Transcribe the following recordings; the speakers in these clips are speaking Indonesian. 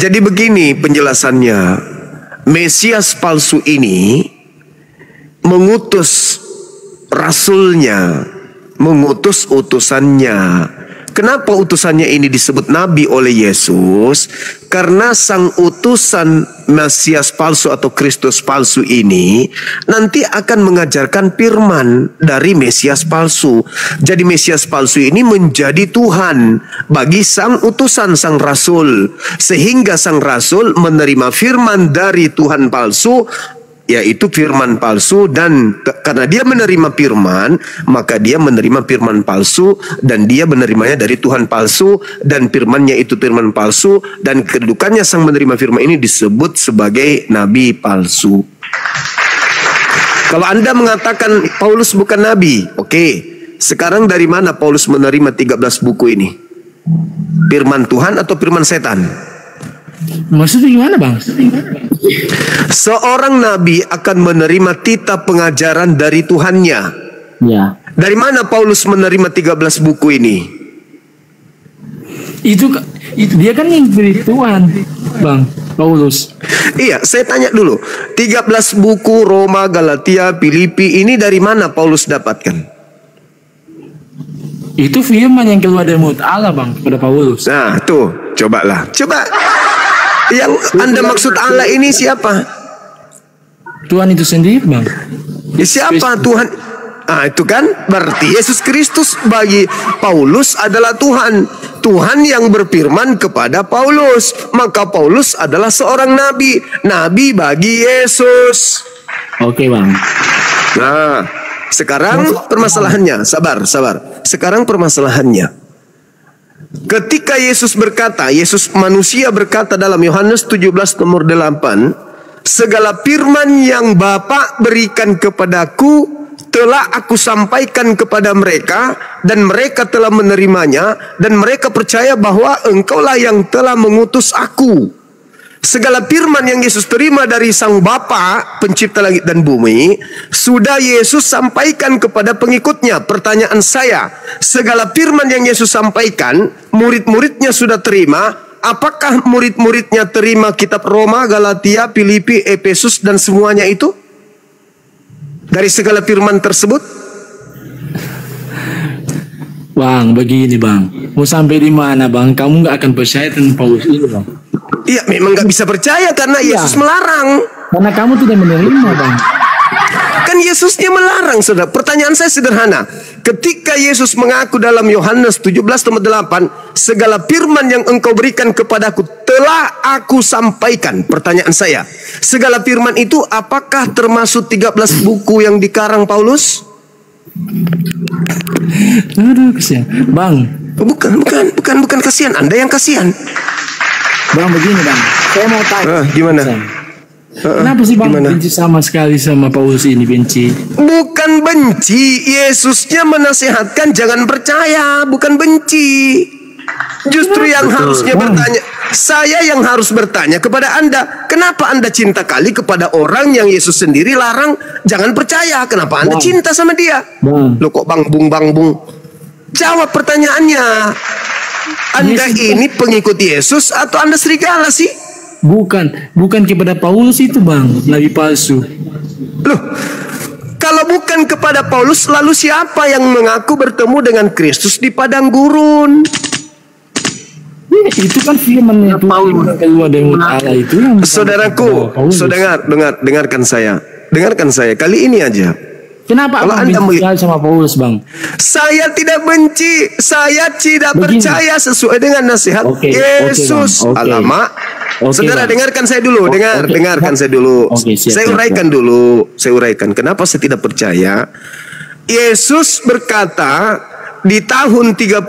Jadi begini penjelasannya. Mesias palsu ini mengutus rasulnya, mengutus utusannya. Kenapa utusannya ini disebut nabi oleh Yesus? Karena sang utusan Mesias palsu atau Kristus palsu ini nanti akan mengajarkan firman dari Mesias palsu. Jadi Mesias palsu ini menjadi Tuhan bagi sang utusan, sang rasul. Sehingga sang rasul menerima firman dari Tuhan palsu, yaitu firman palsu, dan karena dia menerima firman, maka dia menerima firman palsu, dan dia menerimanya dari Tuhan palsu, dan firmannya itu firman palsu, dan kedudukannya sang menerima firman ini disebut sebagai nabi palsu. Kalau Anda mengatakan Paulus bukan nabi, oke. Sekarang dari mana Paulus menerima 13 buku ini? Firman Tuhan atau firman setan? Maksudnya gimana, Bang? Seorang nabi akan menerima titah pengajaran dari Tuhannya. Ya. Dari mana Paulus menerima 13 buku ini? Itu dia kan yang beri Tuhan, Bang, Paulus. Iya, saya tanya dulu. 13 buku Roma, Galatia, Filipi ini dari mana Paulus dapatkan? Itu firman yang keluar dari mulut Allah, Bang, pada Paulus. Nah, tuh, cobalah. Coba. Yang Anda maksud Allah ini siapa? Tuhan itu sendiri, Bang. Ya, siapa Tuhan? Ah, itu kan berarti Yesus Kristus bagi Paulus adalah Tuhan. Tuhan yang berfirman kepada Paulus. Maka Paulus adalah seorang nabi. Nabi bagi Yesus. Oke, Bang. Nah, sekarang permasalahannya. Sabar. Sekarang permasalahannya. Ketika Yesus berkata, Yesus manusia berkata dalam Yohanes 17 nomor 8, segala firman yang Bapa berikan kepadaku telah aku sampaikan kepada mereka, dan mereka telah menerimanya, dan mereka percaya bahwa engkaulah yang telah mengutus aku. Segala firman yang Yesus terima dari Sang Bapa, pencipta langit dan bumi, sudah Yesus sampaikan kepada pengikutnya. Pertanyaan saya, segala firman yang Yesus sampaikan, murid-muridnya sudah terima. Apakah murid-muridnya terima kitab Roma, Galatia, Filipi, Efesus, dan semuanya itu? Dari segala firman tersebut? Bang, begini, Bang. Mau sampai di mana, Bang? Kamu nggak akan percaya tentang Paulus ini, Bang. Iya, memang nggak bisa percaya karena Yesus melarang. Karena kamu tidak menerima, Bang. Kan Yesusnya melarang, saudara. Pertanyaan saya sederhana. Ketika Yesus mengaku dalam Yohanes 17:8, segala firman yang engkau berikan kepadaku telah aku sampaikan. Pertanyaan saya, segala firman itu apakah termasuk 13 buku yang dikarang Paulus? Aduh, kasihan. Bang. Bukan kasihan. Anda yang kasihan. Bang, begini, Bang. Saya mau tanya. Gimana? Kenapa sih, Bang, benci sama sekali sama Paulus ini, benci? Bukan benci. Yesusnya menasihatkan jangan percaya, bukan benci. Justru yang harusnya bertanya, saya yang harus bertanya kepada Anda, kenapa Anda cinta kali kepada orang yang Yesus sendiri larang jangan percaya? Kenapa Anda cinta sama dia? Loh, kok bang bung? Jawab pertanyaannya. Anda ini pengikut Yesus atau Anda serigala sih? Bukan kepada Paulus itu, Bang, nabi palsu. Loh, kalau bukan kepada Paulus, lalu siapa yang mengaku bertemu dengan Kristus di padang gurun? Itu kan firman Paulus keluar dari mulut Allah itu. Saudaraku, dengarkan saya. Dengarkan saya kali ini aja. Kenapa kalau Anda benci sama Paulus, Bang? Saya tidak benci, saya tidak percaya sesuai dengan nasihat Yesus. Alamak. Saudara, dengarkan saya dulu, dengarkan saya dulu. Saya uraikan kenapa saya tidak percaya. Yesus berkata di tahun 33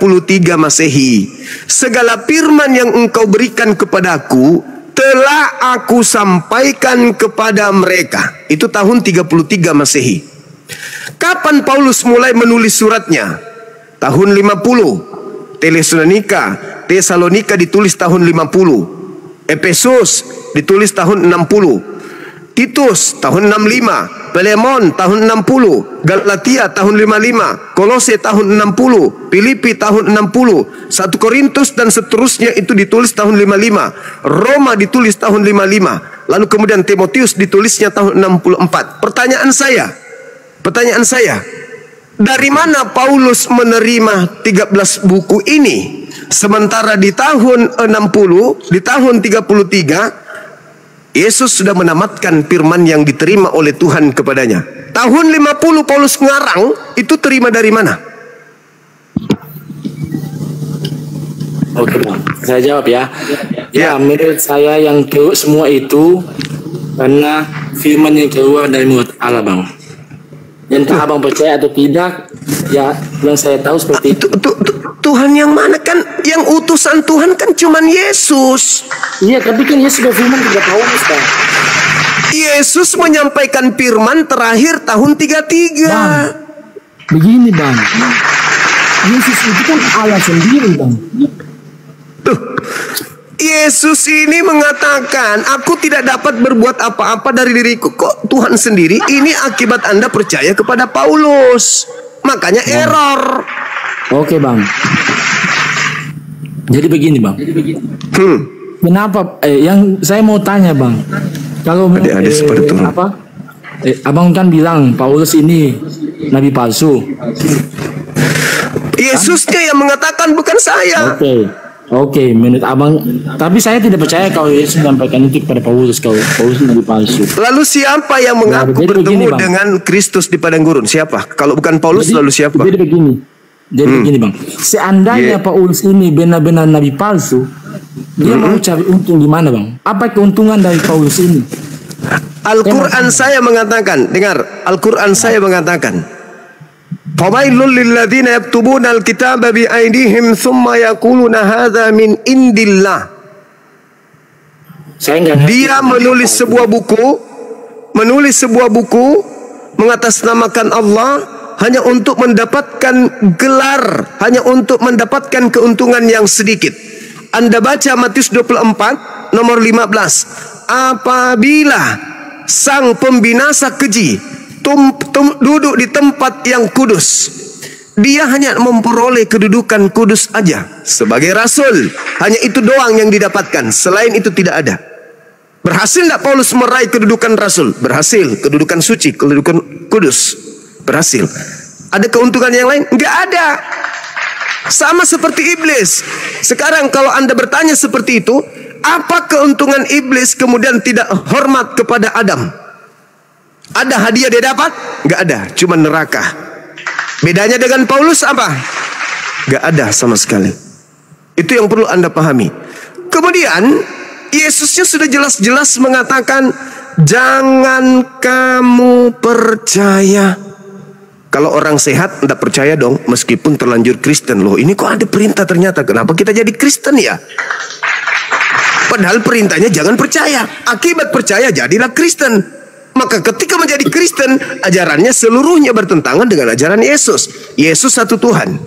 Masehi, segala firman yang engkau berikan kepadaku telah aku sampaikan kepada mereka. Itu tahun 33 Masehi. Kapan Paulus mulai menulis suratnya? Tahun 50. Tesalonika ditulis tahun 50. Efesus ditulis tahun 60. Titus tahun 65, Filemon tahun 60, Galatia tahun 55, Kolose tahun 60, Filipi tahun 60, 1 Korintus dan seterusnya itu ditulis tahun 55, Roma ditulis tahun 55, lalu kemudian Timotius ditulisnya tahun 64. Pertanyaan saya, dari mana Paulus menerima 13 buku ini? Sementara di tahun 60, di tahun 33 Yesus sudah menamatkan firman yang diterima oleh Tuhan kepadanya. Tahun 50 Paulus ngarang, itu terima dari mana? Oke Bang, saya jawab ya. Ya, menurut saya yang semua itu karena firman yang keluar dari mulut Allah Bang. Entah Abang percaya atau tidak, ya yang saya tahu seperti itu. Tuhan yang mana? Kan yang utusan Tuhan kan cuman Yesus. Iya, tapi kan Yesus berfirman kepada Paulus Bang. Yesus menyampaikan firman terakhir tahun 33. Bang, begini Bang, Yesus itu kan Allah sendiri Bang. Yesus ini mengatakan, aku tidak dapat berbuat apa-apa dari diriku. Kok Tuhan sendiri? Ini akibat Anda percaya kepada Paulus. Makanya error. Oke Bang. Jadi begini Bang. Kenapa? Yang saya mau tanya Bang. Kalau Abang kan bilang Paulus ini nabi palsu. Yesusnya yang mengatakan, bukan saya. Oke, menurut Abang, tapi saya tidak percaya kalau Yesus menyampaikan itu kepada Paulus, kalau Paulus nabi palsu. Lalu siapa yang mengaku bertemu dengan Kristus di padang gurun? Siapa? Kalau bukan Paulus, lalu siapa? Jadi begini Bang, seandainya Paulus ini benar-benar nabi palsu, dia mau cari untung di mana Bang? Apa keuntungan dari Paulus ini? Al-Quran saya mengatakan, dengar, Al-Quran saya mengatakan, Fawailul lilladzina yaktubuna al-kitaba bi aydihim thumma yaquluna hadza min indillah. Dia menulis sebuah buku mengatasnamakan Allah hanya untuk mendapatkan gelar, hanya untuk mendapatkan keuntungan yang sedikit. Anda baca Matius 24 nomor 15. Apabila sang pembinasa keji duduk di tempat yang kudus, dia hanya memperoleh kedudukan kudus aja sebagai rasul. Hanya itu doang yang didapatkan, selain itu tidak ada. Berhasil tidak Paulus meraih kedudukan rasul? Berhasil. Kedudukan suci, kedudukan kudus, berhasil. Ada keuntungan yang lain? Enggak ada. Sama seperti iblis. Sekarang kalau Anda bertanya seperti itu, apa keuntungan iblis kemudian tidak hormat kepada Adam? Ada hadiah dia dapat? Enggak ada, cuma neraka. Bedanya dengan Paulus apa? Enggak ada sama sekali. Itu yang perlu Anda pahami. Kemudian Yesusnya sudah jelas-jelas mengatakan, jangan kamu percaya. Kalau orang sehat tidak percaya dong, meskipun terlanjur Kristen. Loh, ini kok ada perintah ternyata, kenapa kita jadi Kristen ya? Padahal perintahnya jangan percaya. Akibat percaya jadilah Kristen. Maka ketika menjadi Kristen, ajarannya seluruhnya bertentangan dengan ajaran Yesus. Yesus satu Tuhan.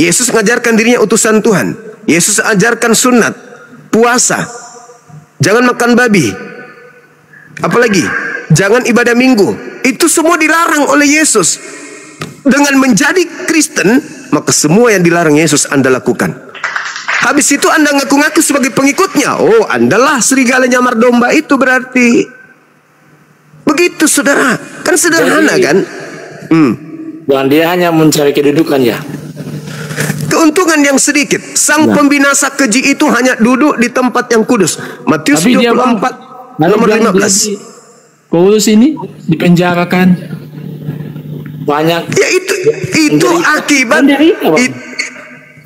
Yesus mengajarkan dirinya utusan Tuhan. Yesus ajarkan sunat, puasa, jangan makan babi, apalagi jangan ibadah minggu. Itu semua dilarang oleh Yesus. Dengan menjadi Kristen, maka semua yang dilarang Yesus Anda lakukan. Habis itu Anda ngaku-ngaku sebagai pengikutnya. Oh, Andalah serigala nyamar domba itu berarti. Begitu saudara, kan sederhana. Jadi, kan Bang, dia hanya mencari kedudukan ya, keuntungan yang sedikit. Sang pembinasa keji itu hanya duduk di tempat yang kudus. Matius 24 nomor 15. Paulus ini dipenjarakan banyak. Ya itu akibat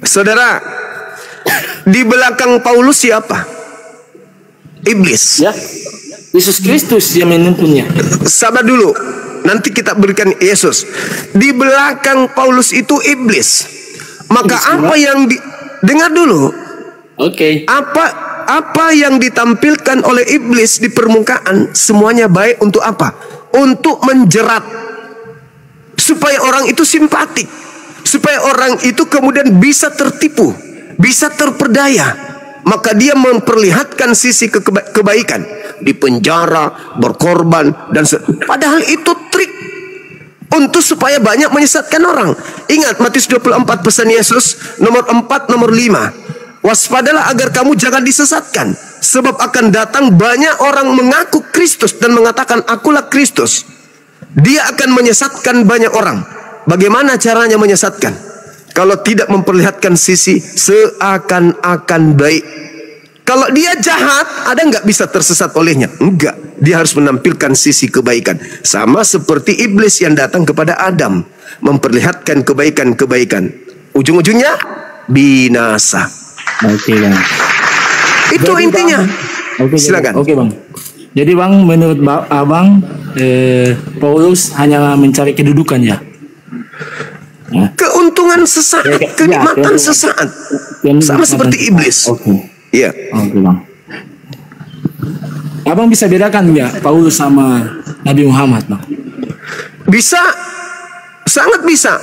saudara. Di belakang Paulus siapa? Iblis. Ya. Yesus Kristus yang menuntunnya. Sabar dulu, nanti kita berikan Yesus. Di belakang Paulus itu iblis. Maka iblis apa yang dengar dulu? Oke. Apa yang ditampilkan oleh iblis di permukaan semuanya baik untuk apa? Untuk menjerat, supaya orang itu simpatik, supaya orang itu kemudian bisa tertipu, bisa terperdaya. Maka dia memperlihatkan sisi kebaikan. di penjara, berkorban, padahal itu trik untuk supaya banyak menyesatkan orang. Ingat Matius 24 pesan Yesus nomor 4, nomor 5. Waspadalah agar kamu jangan disesatkan, sebab akan datang banyak orang mengaku Kristus dan mengatakan akulah Kristus. Dia akan menyesatkan banyak orang. Bagaimana caranya menyesatkan? Kalau tidak memperlihatkan sisi seakan-akan baik. Kalau dia jahat, ada nggak bisa tersesat olehnya? Enggak. Dia harus menampilkan sisi kebaikan. Sama seperti iblis yang datang kepada Adam, memperlihatkan kebaikan-kebaikan. Ujung-ujungnya binasa. Oke, Bang. Itu Jadi, intinya. Oke, silakan. Oke, Bang. Jadi Bang, menurut Abang, Paulus hanya mencari kedudukan ya? Keuntungan sesaat, kenikmatan sesaat, sama seperti iblis. Oke. Iya. Oke, Bang. Abang bisa bedakan nggak Paulus sama Nabi Muhammad, Bang? Bisa, sangat bisa.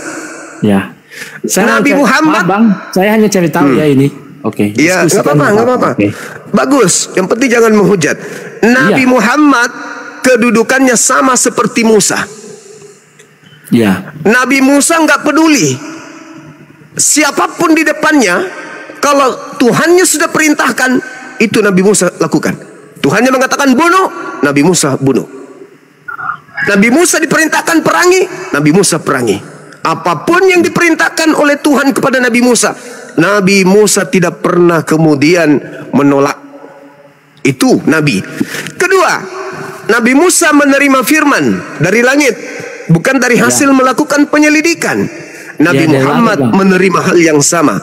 Ya. Nabi Muhammad, Bang, saya hanya cari tahu ya ini. Oke. Iya, nggak apa-apa. Okay. Bagus. Yang penting jangan menghujat. Nabi Muhammad kedudukannya sama seperti Musa. Ya. Nabi Musa nggak peduli siapapun di depannya, kalau Tuhannya sudah perintahkan, itu Nabi Musa lakukan. Tuhannya mengatakan bunuh, Nabi Musa bunuh. Nabi Musa diperintahkan perangi, Nabi Musa perangi. Apapun yang diperintahkan oleh Tuhan kepada Nabi Musa tidak pernah kemudian menolak. Itu Nabi. Kedua, Nabi Musa menerima firman dari langit, bukan dari hasil melakukan penyelidikan. Nabi Muhammad menerima hal yang sama,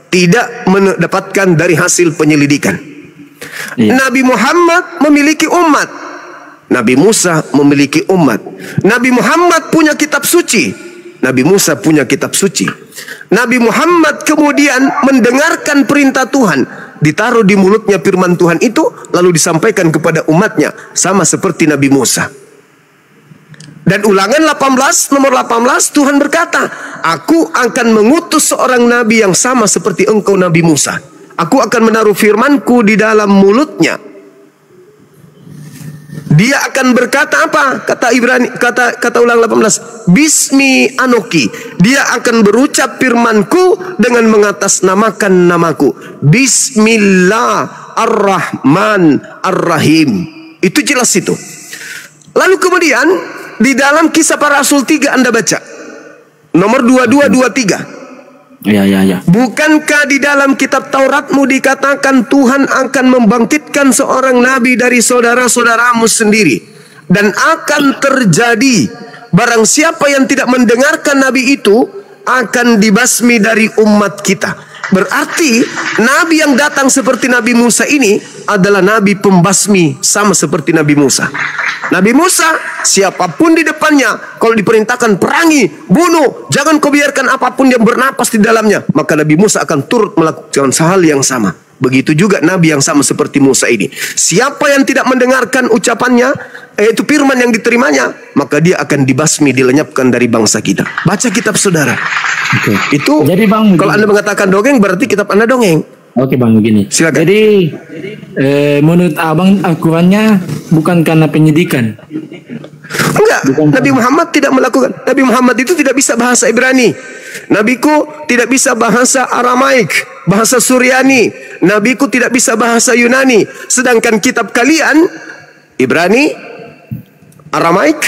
tidak mendapatkan dari hasil penyelidikan. Nabi Muhammad memiliki umat, Nabi Musa memiliki umat. Nabi Muhammad punya kitab suci, Nabi Musa punya kitab suci. Nabi Muhammad kemudian mendengarkan perintah Tuhan, ditaruh di mulutnya firman Tuhan itu, lalu disampaikan kepada umatnya, sama seperti Nabi Musa. Dan Ulangan 18 nomor 18 Tuhan berkata, aku akan mengutus seorang nabi yang sama seperti engkau Nabi Musa. Aku akan menaruh firmanku di dalam mulutnya. Dia akan berkata apa? Kata Ulangan 18, Bismi Anoki. Dia akan berucap firmanku dengan mengatasnamakan namaku. Bismillah Ar-Rahman Ar-Rahim. Itu jelas itu. Lalu kemudian di dalam Kisah Para Rasul 3 Anda baca nomor 2223. Ya. Bukankah di dalam kitab Tauratmu dikatakan Tuhan akan membangkitkan seorang nabi dari saudara-saudaramu sendiri, dan akan terjadi barang siapa yang tidak mendengarkan nabi itu akan dibasmi dari umat kita. Berarti nabi yang datang seperti Nabi Musa ini adalah nabi pembasmi, sama seperti Nabi Musa. Nabi Musa, siapapun di depannya, kalau diperintahkan perangi, bunuh, jangan kau biarkan apapun yang bernapas di dalamnya, maka Nabi Musa akan turut melakukan hal yang sama. Begitu juga nabi yang sama seperti Musa ini. Siapa yang tidak mendengarkan ucapannya, yaitu firman yang diterimanya, maka dia akan dibasmi, dilenyapkan dari bangsa kita. Baca kitab saudara. Itu jadi Bang, kalau Anda mengatakan dongeng, berarti kitab Anda dongeng. Oke Bang, begini. Silakan. Jadi menurut Abang Al-Qurannya bukan karena penyidikan? Enggak. Nabi Muhammad tidak melakukan. Nabi Muhammad itu tidak bisa bahasa Ibrani. Nabiku tidak bisa bahasa Aramaik, bahasa Suryani. Nabiku tidak bisa bahasa Yunani. Sedangkan kitab kalian Ibrani, Aramaik,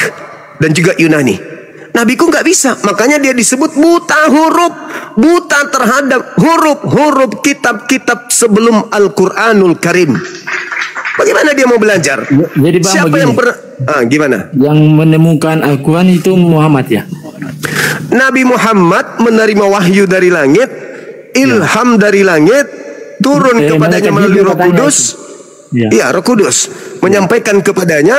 dan juga Yunani. Nabiku nggak bisa, makanya dia disebut buta huruf, buta terhadap huruf-huruf kitab-kitab sebelum Al-Quranul Karim. Bagaimana dia mau belajar? Jadi Bang, siapa yang gimana? Yang menemukan Al-Quran itu Muhammad ya? Nabi Muhammad menerima wahyu dari langit, ilham dari langit, turun kepadanya melalui Roh Kudus. Iya, Roh Kudus menyampaikan kepadanya,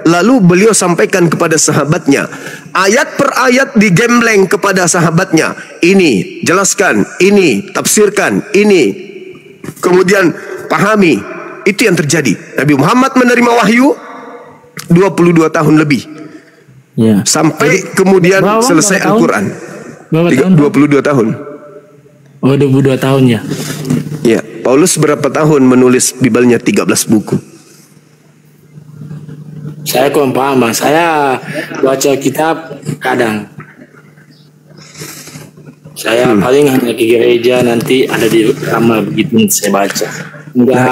lalu beliau sampaikan kepada sahabatnya. Ayat per ayat digembleng kepada sahabatnya. Ini jelaskan, ini tafsirkan, ini kemudian pahami. Itu yang terjadi. Nabi Muhammad menerima wahyu 22 tahun lebih. Ya. Sampai kemudian selesai Al-Quran. 22 tahun. Oh, 22 tahun ya. Ya, Paulus berapa tahun menulis Bibelnya 13 buku? Saya kurang paham, Bang. Saya baca kitab kadang. Saya paling hanya ke gereja, nanti ada di kamar begitu saya baca. Nah,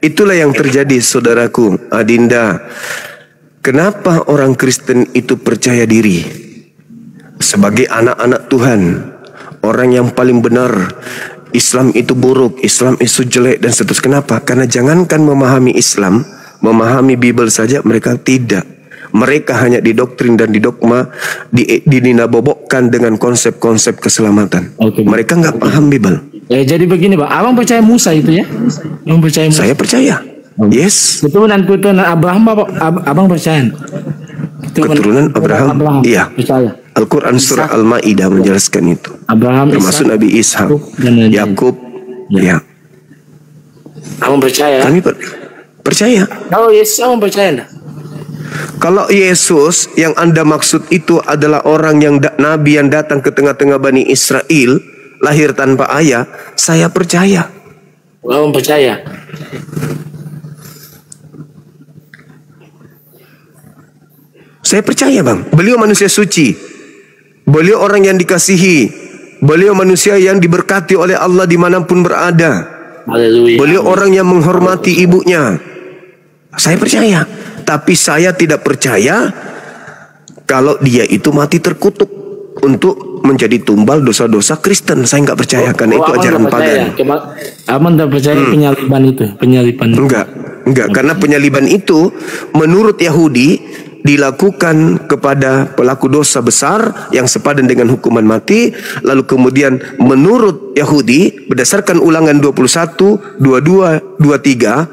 itulah yang terjadi, saudaraku Adinda. Kenapa orang Kristen itu percaya diri sebagai anak-anak Tuhan, orang yang paling benar? Islam itu buruk, Islam itu jelek dan seterusnya. Kenapa? Karena jangankan memahami Islam, memahami Bible saja mereka tidak. Mereka hanya didoktrin dan didogma, dinabobokkan dengan konsep-konsep keselamatan. Mereka nggak paham Bible. Ya, jadi begini, Bang. Abang percaya Musa itu ya? Yang percaya Musa? Saya percaya. Yes. Keturunan Abraham, Abang percaya? Keturunan Abraham. Iya. Percaya. Al-Quran surah Al-Ma'idah menjelaskan itu. Abraham, termasuk Nabi Ishak, Yakub. Ya. Abang percaya? Kami percaya. Kalau Yesus, Abang percaya enggak? Kalau Yesus yang Anda maksud itu adalah orang yang Nabi yang datang ke tengah-tengah Bani Israel, lahir tanpa ayah, saya percaya. Abang percaya? Saya percaya, Bang. Beliau manusia suci. Beliau orang yang dikasihi. Beliau manusia yang diberkati oleh Allah dimanapun berada. Haleluya. Beliau orang yang menghormati ibunya. Saya percaya. Tapi saya tidak percaya kalau dia itu mati terkutuk untuk menjadi tumbal dosa-dosa Kristen. Saya nggak percaya karena itu ajaran pagan. Abang tidak percaya penyaliban itu? Enggak, karena penyaliban itu menurut Yahudi dilakukan kepada pelaku dosa besar yang sepadan dengan hukuman mati. Lalu kemudian menurut Yahudi berdasarkan Ulangan 21, 22, 23,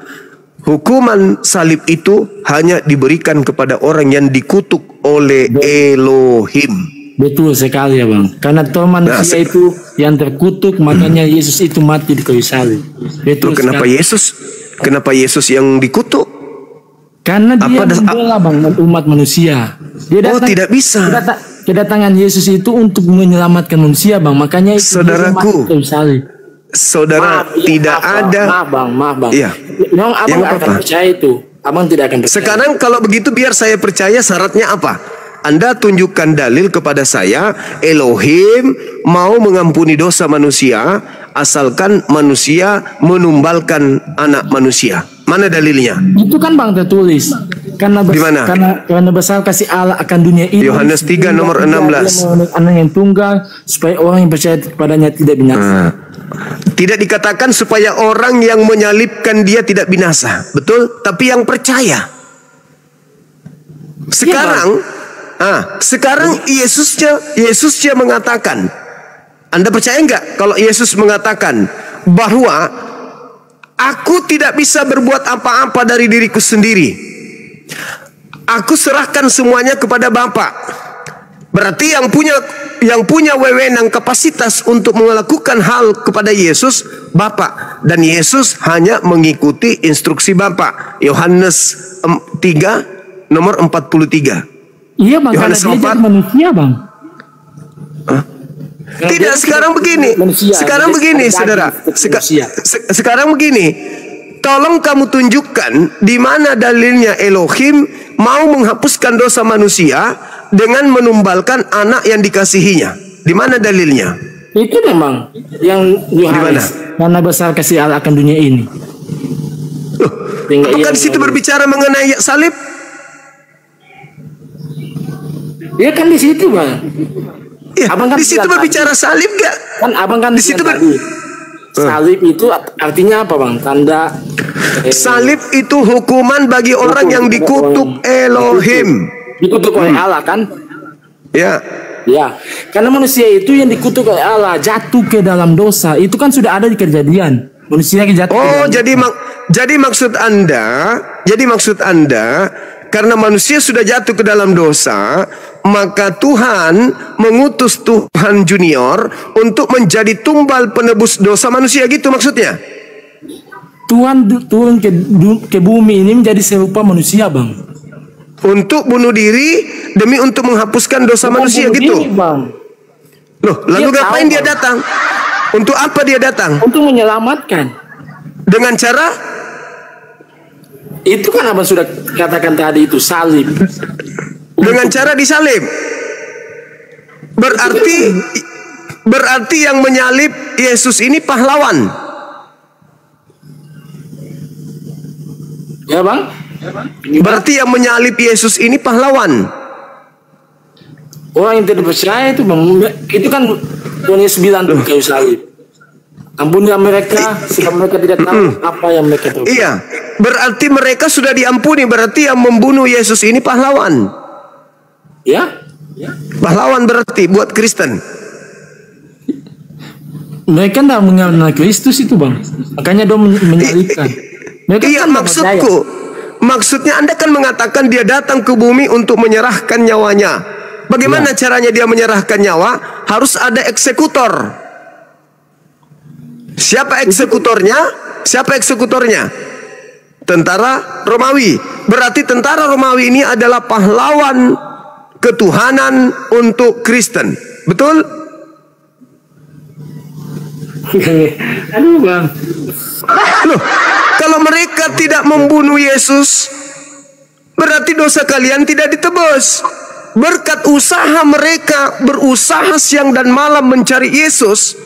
hukuman salib itu hanya diberikan kepada orang yang dikutuk oleh Elohim. Betul sekali ya, Bang. Karena toh manusia itu yang terkutuk, makanya Yesus itu mati di kayu salib. Betul. Kenapa Yesus yang dikutuk? Karena dia membela, Bang, umat manusia. Tidak bisa. Kedatangan Yesus itu untuk menyelamatkan manusia, Bang. Makanya itu saudaraku, kayu salib. Saudara, maaf, Bang. Iya. Memang Abang akan percaya itu. Abang tidak akan percaya. Sekarang kalau begitu biar saya percaya, syaratnya apa? Anda tunjukkan dalil kepada saya, Elohim mau mengampuni dosa manusia asalkan manusia menumbalkan anak manusia. Mana dalilnya? Itu kan, Bang, tertulis. Karena besar kasih Allah akan dunia ini. Yohanes 3 nomor 16. Anak yang tunggal supaya orang yang percaya kepadanya tidak binasa. Tidak dikatakan supaya orang yang menyalibkan dia tidak binasa, betul? Tapi yang percaya. Sekarang Yesusnya mengatakan, Anda percaya enggak kalau Yesus mengatakan bahwa aku tidak bisa berbuat apa-apa dari diriku sendiri. Aku serahkan semuanya kepada Bapa. Berarti yang punya wewenang kapasitas untuk melakukan hal kepada Yesus Bapa, dan Yesus hanya mengikuti instruksi Bapa. Yohanes 3 nomor 43. Iya, Bang, karena dia jadi manusia, Bang. Tidak, sekarang begini. Sekarang begini, saudara. Sekarang begini. Tolong kamu tunjukkan di mana dalilnya Elohim mau menghapuskan dosa manusia dengan menumbalkan anak yang dikasihinya. Di mana dalilnya? Itu memang yang Yohanes. Karena besar kasih Allah akan dunia ini. Apakah di situ berbicara mengenai salib? Ya kan di situ, Bang. Ya, abang kan di situ berbicara salib gak? Kan abang kan di situ salib itu artinya apa, Bang? Tanda salib itu hukuman bagi orang yang dikutuk Elohim. Dikutuk oleh Allah kan? Ya. Ya, karena manusia itu yang dikutuk oleh Allah, jatuh ke dalam dosa. Itu kan sudah ada di Kejadian. Manusia yang jatuh. Oh, jadi maksud Anda karena manusia sudah jatuh ke dalam dosa, maka Tuhan mengutus Tuhan Junior untuk menjadi tumbal penebus dosa manusia, gitu maksudnya? Tuhan turun ke bumi ini menjadi serupa manusia, Bang. Untuk bunuh diri demi untuk menghapuskan dosa manusia, gitu. Diri, Bang. Loh, lalu ngapain dia datang? Untuk apa dia datang? Untuk menyelamatkan. Dengan cara Itu kan abang sudah katakan tadi itu salib. Dengan cara disalib. Berarti yang menyalib Yesus ini pahlawan. Ya bang? Berarti yang menyalib Yesus ini pahlawan. Orang yang tidak percaya itu bang, itu kan Tuhan Yesus bilang di kayu salib. Ampunilah mereka, sebab mereka tidak tahu apa yang mereka tahu. Iya, berarti mereka sudah diampuni. Berarti yang membunuh Yesus ini pahlawan. Ya? Pahlawan berarti buat Kristen. Mereka tidak mengenal Kristus itu bang, makanya dia menyalibkan. Iya, maksudku, maksudnya Anda kan mengatakan dia datang ke bumi untuk menyerahkan nyawanya. Bagaimana caranya dia menyerahkan nyawa? Harus ada eksekutor. Siapa eksekutornya? Siapa eksekutornya? Tentara Romawi. Berarti tentara Romawi ini adalah pahlawan ketuhanan untuk Kristen. Betul? Aduh bang. Loh, kalau mereka tidak membunuh Yesus, berarti dosa kalian tidak ditebus. Berkat usaha mereka berusaha siang dan malam mencari Yesus,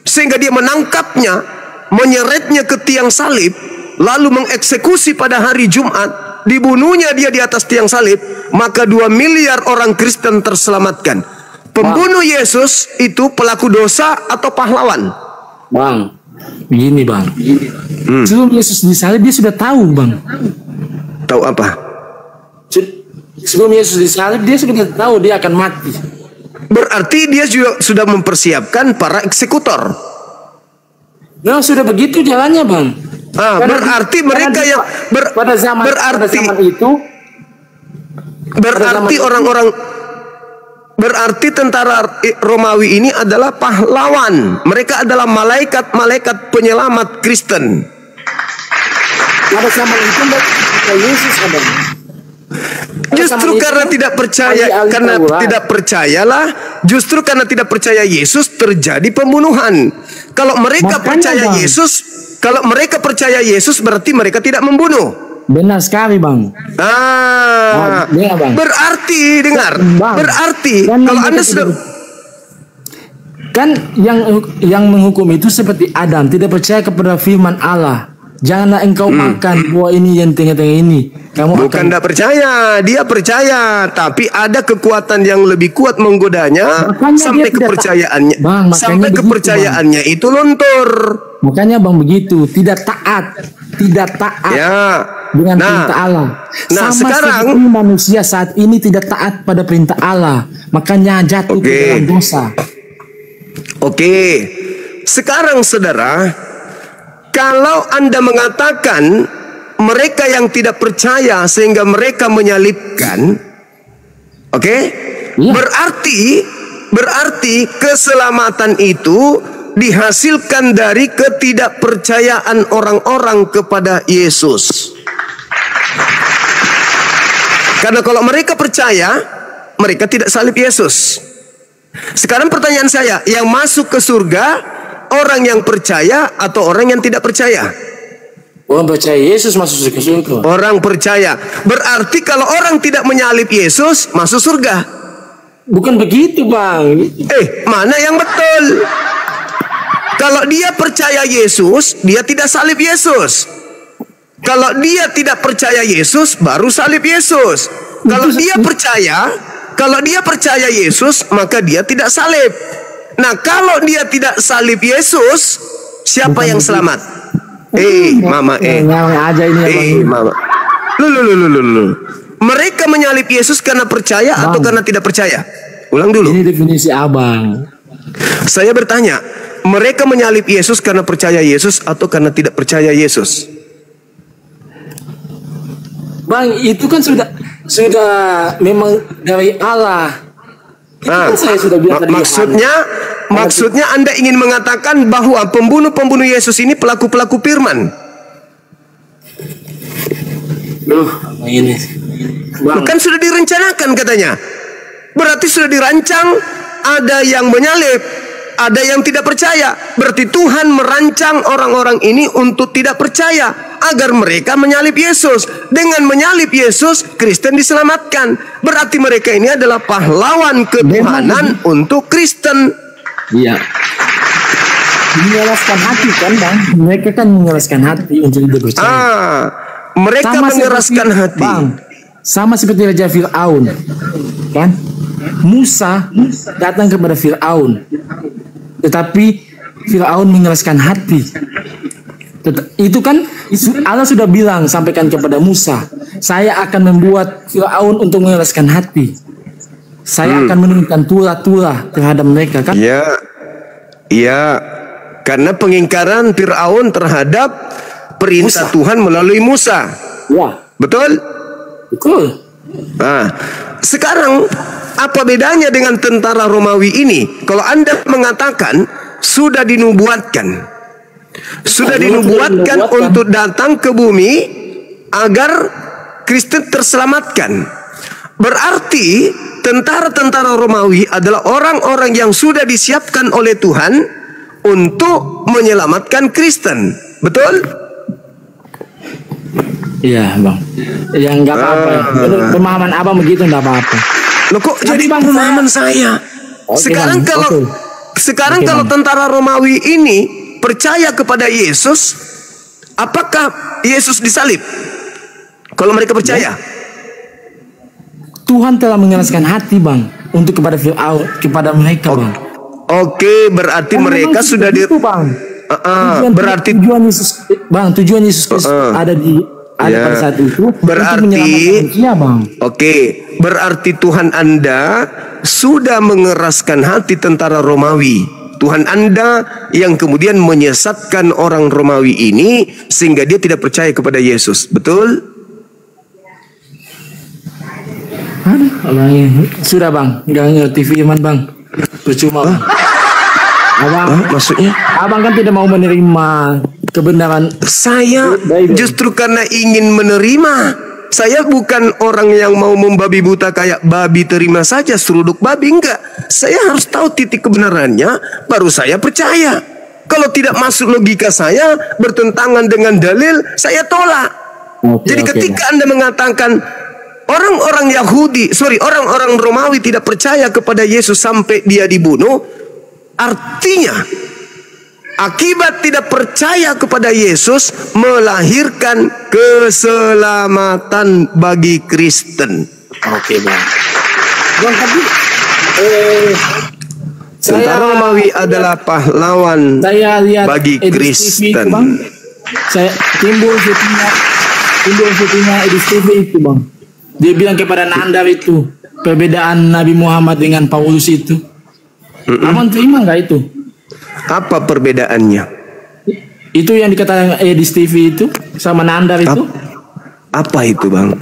sehingga dia menangkapnya, menyeretnya ke tiang salib, lalu mengeksekusi pada hari Jumat, dibunuhnya dia di atas tiang salib, maka 2 miliar orang Kristen terselamatkan. Pembunuh Yesus itu pelaku dosa atau pahlawan? Bang, begini bang. Sebelum Yesus disalib dia sudah tahu bang. Tahu apa? Sebelum Yesus disalib dia sudah tahu dia akan mati. Berarti dia juga sudah mempersiapkan para eksekutor. Nah sudah begitu jalannya bang. Berarti mereka yang pada zaman itu berarti orang-orang, berarti tentara Romawi ini adalah pahlawan. Mereka adalah malaikat-malaikat penyelamat Kristen. Pada zaman itu Yesus ada. Justru karena tidak percaya, justru karena tidak percaya Yesus terjadi pembunuhan. Kalau mereka percaya Yesus, berarti mereka tidak membunuh. Benar sekali bang. Berarti berarti kalau Anda sudah kan yang menghukum itu seperti Adam, tidak percaya kepada firman Allah. Janganlah engkau makan buah ini yang tengah-tengah ini. Bukan tidak percaya, dia percaya, tapi ada kekuatan yang lebih kuat menggodanya sampai kepercayaannya, kepercayaannya itu luntur. Makanya bang begitu, tidak taat ya dengan perintah Allah. Sekarang manusia saat ini tidak taat pada perintah Allah, makanya jatuh ke dalam dosa. Sekarang saudara, kalau Anda mengatakan mereka yang tidak percaya sehingga mereka menyalibkan, berarti keselamatan itu dihasilkan dari ketidakpercayaan orang-orang kepada Yesus. Karena kalau mereka percaya, mereka tidak salib Yesus. Sekarang pertanyaan saya, yang masuk ke surga orang yang percaya atau orang yang tidak percaya? Orang percaya Yesus masuk surga. Orang percaya. Berarti kalau orang tidak menyalib Yesus masuk surga. Bukan begitu bang. Mana yang betul? Kalau dia percaya Yesus, dia tidak salib Yesus. Kalau dia tidak percaya Yesus, baru salib Yesus. Kalau dia percaya Yesus, maka dia tidak salib. Nah, kalau dia tidak salib Yesus, siapa yang selamat? Mama. Mereka menyalib Yesus karena percaya atau karena tidak percaya? Ulang dulu. Ini definisi abang. Saya bertanya, mereka menyalib Yesus karena percaya Yesus atau karena tidak percaya Yesus? Bang, itu kan sudah memang dari Allah. Saya sudah bilang maksudnya Anda ingin mengatakan bahwa pembunuh-pembunuh Yesus ini pelaku-pelaku firman. Ini kan sudah direncanakan katanya. Berarti sudah dirancang, ada yang menyalib, ada yang tidak percaya. Berarti Tuhan merancang orang-orang ini untuk tidak percaya agar mereka menyalib Yesus. Dengan menyalib Yesus, Kristen diselamatkan. Berarti mereka ini adalah pahlawan ketuhanan untuk Kristen. Iya. Mengeraskan hati kan, Bang? Mereka kan mengeraskan hati untuk tidak percaya. Mereka mengeraskan hati. Bang, sama seperti Raja Fir'aun, kan? Musa datang kepada Fir'aun, tetapi Fir'aun mengeraskan hati. Itu kan Allah sudah bilang, sampaikan kepada Musa, saya akan membuat Fir'aun untuk mengeraskan hati. Saya akan menurunkan turah-turah terhadap mereka, kan? Iya. Karena pengingkaran Fir'aun terhadap perintah Musa. Tuhan melalui Musa. Ya. Betul? Betul. Nah, sekarang apa bedanya dengan tentara Romawi ini? Kalau Anda mengatakan sudah dinubuatkan, untuk datang ke bumi agar Kristen terselamatkan. Berarti tentara-tentara Romawi adalah orang-orang yang sudah disiapkan oleh Tuhan untuk menyelamatkan Kristen. Betul? Iya, Bang. Ya enggak apa-apa. Pemahaman Abang begitu enggak apa-apa. Loh kok jadi Bang pemahaman saya? Sekarang kalau tentara Romawi ini percaya kepada Yesus, apakah Yesus disalib? Kalau mereka percaya, Tuhan telah mengeraskan hati, Bang, untuk kepada Fir'aun, kepada mereka, Bang. Oke, berarti mereka sudah Bang. Berarti tujuan Yesus, Bang, tujuan Yesus ada pada saat itu. Berarti Bang. Oke, berarti Tuhan Anda sudah mengeraskan hati tentara Romawi. Tuhan Anda yang kemudian menyesatkan orang Romawi ini sehingga dia tidak percaya kepada Yesus. Betul? Sudah, Bang, nggak ngerti firman, Bang. Percuma, Bang. Abang, maksudnya? Abang kan tidak mau menerima kebenaran. Saya justru karena ingin menerima. Saya bukan orang yang mau membabi buta kayak babi terima saja seruduk babi, enggak. Saya harus tahu titik kebenarannya, baru saya percaya. Kalau tidak masuk logika saya, bertentangan dengan dalil, saya tolak. Jadi ketika Anda mengatakan orang-orang Romawi tidak percaya kepada Yesus sampai dia dibunuh, artinya akibat tidak percaya kepada Yesus melahirkan keselamatan bagi Kristen. Oke, Bang. Bang, tapi tentara Romawi adalah pahlawan bagi Kristen. Bang. Saya timbul fitnah Edis TV itu, Bang. Dia bilang kepada Nandar itu perbedaan Nabi Muhammad dengan Paulus itu. Abang terima nggak itu? Apa perbedaannya? Itu yang dikatakan Edis TV itu sama Nandar itu. Apa itu, Bang?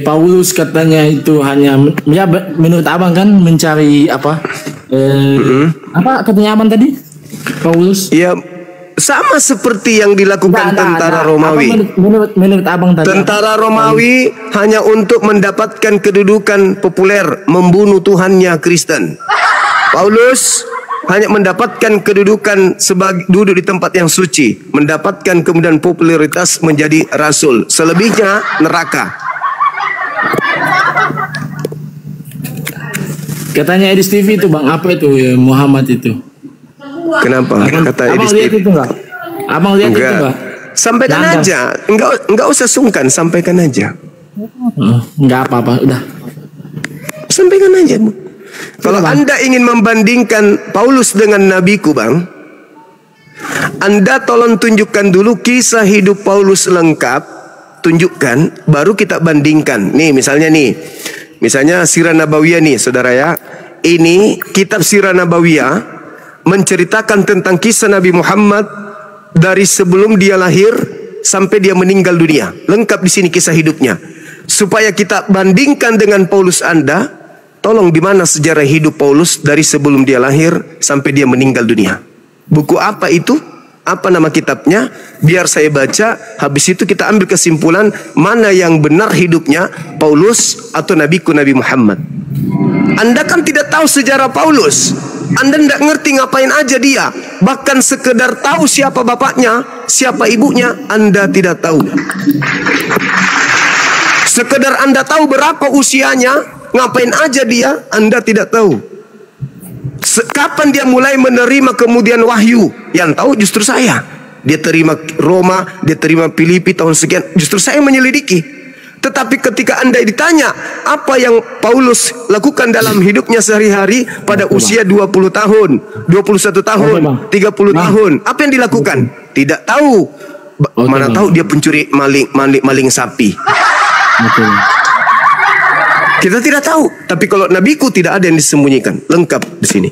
Paulus katanya itu hanya ya menurut Abang kan mencari apa? Apa katanya Abang tadi? Paulus? Iya, sama seperti yang dilakukan tentara Romawi. Menurut Abang tadi. Tentara Romawi hanya untuk mendapatkan kedudukan populer, membunuh Tuhannya Kristen. Paulus hanya mendapatkan kedudukan sebagai duduk di tempat yang suci, mendapatkan kemudian popularitas menjadi rasul. Selebihnya neraka. Katanya Edis TV itu, Bang, apa itu ya, Muhammad itu? Kenapa? Kata Edis TV itu enggak? Abang lihat itu enggak? Sampaikan aja, enggak usah sungkan, sampaikan aja. Enggak apa-apa, udah. Sampaikan aja, Bu. Kalau Anda ingin membandingkan Paulus dengan nabiku, Bang, Anda tolong tunjukkan dulu kisah hidup Paulus lengkap, tunjukkan, baru kita bandingkan. Nih, misalnya Sirah Nabawiyah nih, saudara ya. Ini kitab Sirah Nabawiyah menceritakan tentang kisah Nabi Muhammad dari sebelum dia lahir sampai dia meninggal dunia. Lengkap di sini kisah hidupnya. Supaya kita bandingkan dengan Paulus Anda. Tolong, di mana sejarah hidup Paulus dari sebelum dia lahir sampai dia meninggal dunia? Buku apa itu? Apa nama kitabnya? Biar saya baca, habis itu kita ambil kesimpulan mana yang benar hidupnya, Paulus atau nabiku Nabi Muhammad. Anda kan tidak tahu sejarah Paulus. Anda tidak ngerti ngapain aja dia. Bahkan sekedar tahu siapa bapaknya, siapa ibunya, Anda tidak tahu. Sekedar Anda tahu berapa usianya, ngapain aja dia, Anda tidak tahu. Kapan dia mulai menerima kemudian wahyu? Yang tahu justru saya. Dia terima Roma, dia terima Filipi tahun sekian, justru saya menyelidiki. Tetapi ketika Anda ditanya apa yang Paulus lakukan dalam hidupnya sehari-hari pada usia 20 tahun, 21 tahun, 30 tahun, apa yang dilakukan? Tidak tahu. Mana tahu dia pencuri maling sapi. Kita tidak tahu. Tapi kalau nabiku tidak ada yang disembunyikan, lengkap di sini.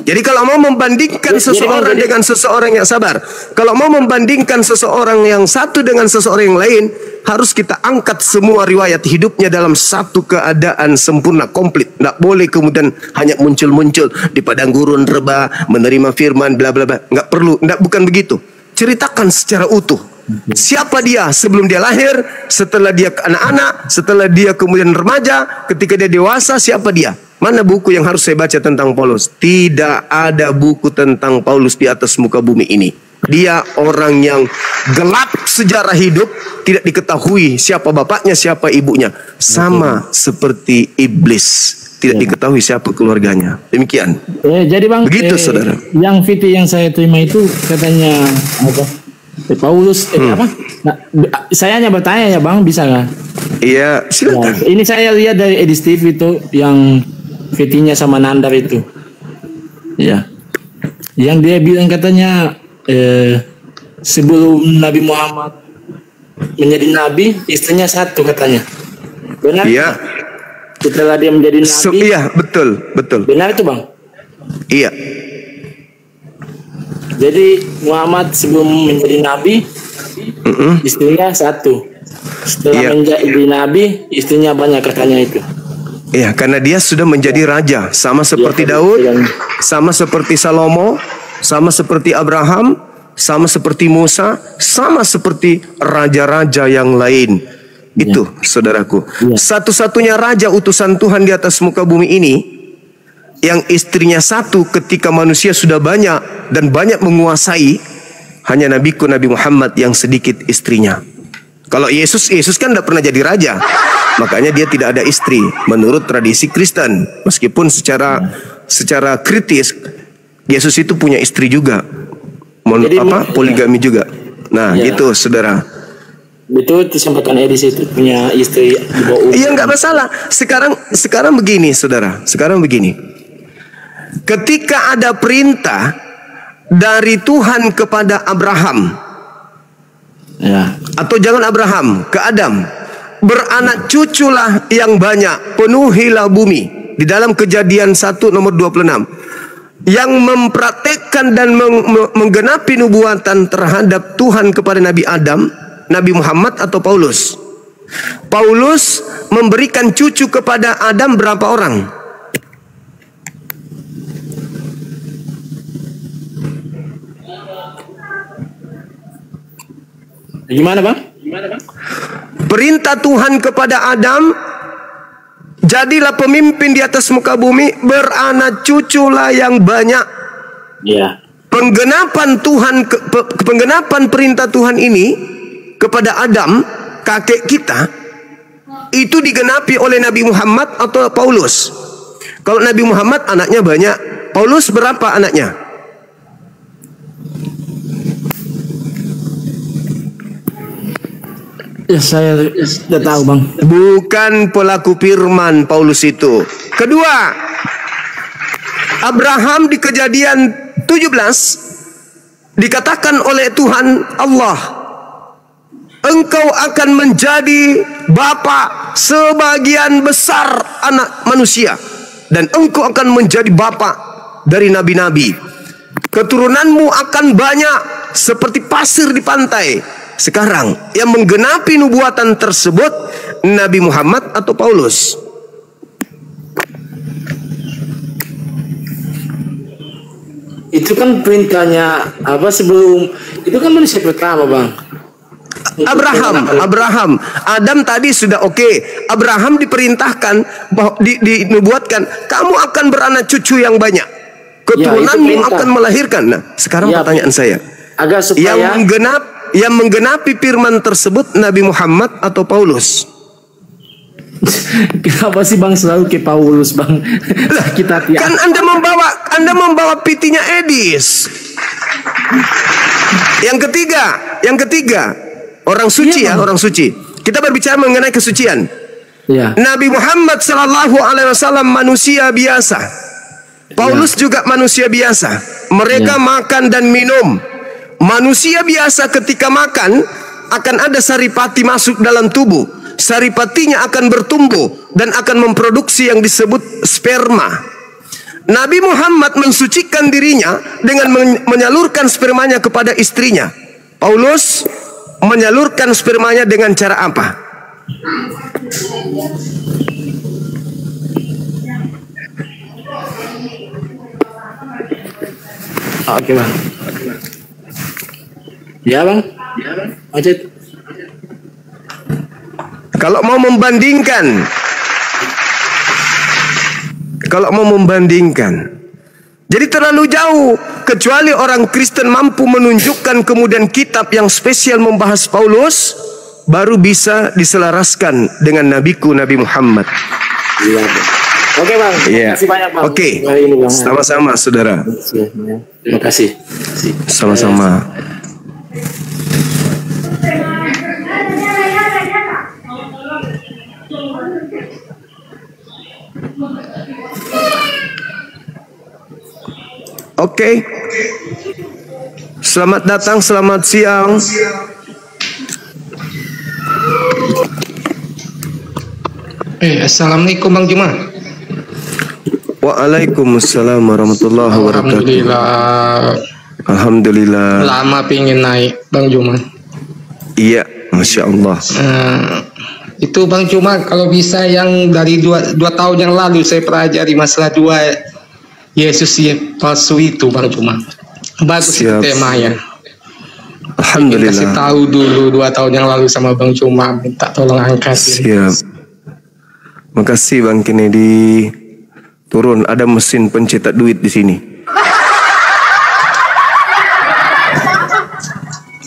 Jadi kalau mau membandingkan seseorang dengan seseorang yang sabar, kalau mau membandingkan seseorang yang satu dengan seseorang yang lain, harus kita angkat semua riwayat hidupnya dalam satu keadaan sempurna, komplit. Tidak boleh kemudian hanya muncul-muncul di padang gurun rebah, menerima firman, bla bla bla. Nggak perlu, bukan begitu. Ceritakan secara utuh. Siapa dia sebelum dia lahir, setelah dia anak-anak, setelah dia kemudian remaja, ketika dia dewasa, siapa dia? Mana buku yang harus saya baca tentang Paulus? Tidak ada buku tentang Paulus di atas muka bumi ini. Dia orang yang gelap sejarah hidup, tidak diketahui siapa bapaknya, siapa ibunya. Sama seperti iblis, tidak diketahui siapa keluarganya. Demikian. Jadi Bang, begitu saudara. Yang fiti yang saya terima itu katanya apa? Paulus apa? Nah, saya hanya bertanya ya Bang, bisa nggak? Iya, silakan. Nah, ini saya lihat dari Edi Steve itu yang fitinya sama Nandar itu. Ya. Yang dia bilang katanya sebelum Nabi Muhammad menjadi nabi, istrinya satu katanya. Benar? Iya. Setelah dia menjadi nabi. Iya, betul. Benar itu Bang? Iya. Jadi Muhammad sebelum menjadi nabi, istrinya satu. Setelah menjadi nabi, istrinya banyak katanya itu. Iya, karena dia sudah menjadi raja, sama seperti Daud, sama seperti Salomo, sama seperti Abraham, sama seperti Musa, sama seperti raja-raja yang lain. Itu, saudaraku. Satu-satunya raja utusan Tuhan di atas muka bumi ini, yang istrinya satu ketika manusia sudah banyak dan banyak menguasai, hanya nabiku Nabi Muhammad yang sedikit istrinya. Kalau Yesus kan tidak pernah jadi raja, makanya dia tidak ada istri menurut tradisi Kristen. Meskipun secara kritis Yesus itu punya istri juga, poligami juga. Nah, gitu saudara. Betul disampaikan Edis itu punya istri di bawah. Iya, nggak masalah. Sekarang begini saudara. Sekarang begini. Ketika ada perintah dari Tuhan kepada Abraham. Atau jangan Abraham, ke Adam, beranak cuculah yang banyak, penuhilah bumi. Di dalam Kejadian 1 nomor 26, yang mempraktekkan dan menggenapi nubuatan terhadap Tuhan kepada Nabi Adam, Nabi Muhammad atau Paulus? Paulus memberikan cucu kepada Adam berapa orang? Gimana bang? Perintah Tuhan kepada Adam, jadilah pemimpin di atas muka bumi, beranak cuculah yang banyak. Iya. Penggenapan perintah Tuhan ini kepada Adam, kakek kita, itu digenapi oleh Nabi Muhammad atau Paulus. Kalau Nabi Muhammad anaknya banyak, Paulus berapa anaknya? Ya, saya sudah tahu bang. Bukan pelaku firman Paulus itu. Kedua, Abraham di Kejadian 17 dikatakan oleh Tuhan Allah, engkau akan menjadi bapa sebagian besar anak manusia, dan engkau akan menjadi bapa dari nabi-nabi. Keturunanmu akan banyak seperti pasir di pantai. Sekarang yang menggenapi nubuatan tersebut Nabi Muhammad atau Paulus? Itu kan perintahnya apa sebelum itu kan manusia pertama bang. Abraham. Adam tadi sudah oke. Abraham diperintahkan bahwa dinubuatkan kamu akan beranak cucu yang banyak. Keturunanmu akan melahirkan. Nah, sekarang pertanyaan saya. Agar supaya yang menggenapi firman tersebut Nabi Muhammad atau Paulus? Kenapa sih Bang selalu ke Paulus, Bang? Kita kan Anda membawa pitinya Edis. Yang ketiga, orang suci orang suci. Kita berbicara mengenai kesucian. Ya. Nabi Muhammad sallallahu alaihi wasallam manusia biasa. Paulus juga manusia biasa. Mereka makan dan minum. Manusia biasa ketika makan akan ada saripati masuk dalam tubuh. Saripatinya akan bertumbuh dan akan memproduksi yang disebut sperma. Nabi Muhammad mensucikan dirinya dengan menyalurkan spermanya kepada istrinya. Paulus menyalurkan spermanya dengan cara apa? Oke, Bang. Ya, Bang. Lanjut. Kalau mau membandingkan, jadi terlalu jauh. Kecuali orang Kristen mampu menunjukkan kemudian kitab yang spesial membahas Paulus, baru bisa diselaraskan dengan nabiku Nabi Muhammad. Iya. Oke, Bang. Terima kasih banyak, Bang. Oke. Sama-sama, saudara. Terima kasih. Sama-sama. Oke. Selamat datang, selamat siang. Assalamualaikum Bang Juma. Waalaikumsalam warahmatullahi wabarakatuh. Alhamdulillah. Lama pingin naik Bang Juma. Iya, Masya Allah. Itu Bang Juma, kalau bisa yang dari dua tahun yang lalu saya pelajari masalah dua Yesus yang palsu itu Bang Juma. Bagus temanya. Alhamdulillah. Kasih tahu dulu 2 tahun yang lalu sama Bang Juma, minta tolong angkat. Siap. Makasih Bang Kennedy. Turun, ada mesin pencetak duit di sini.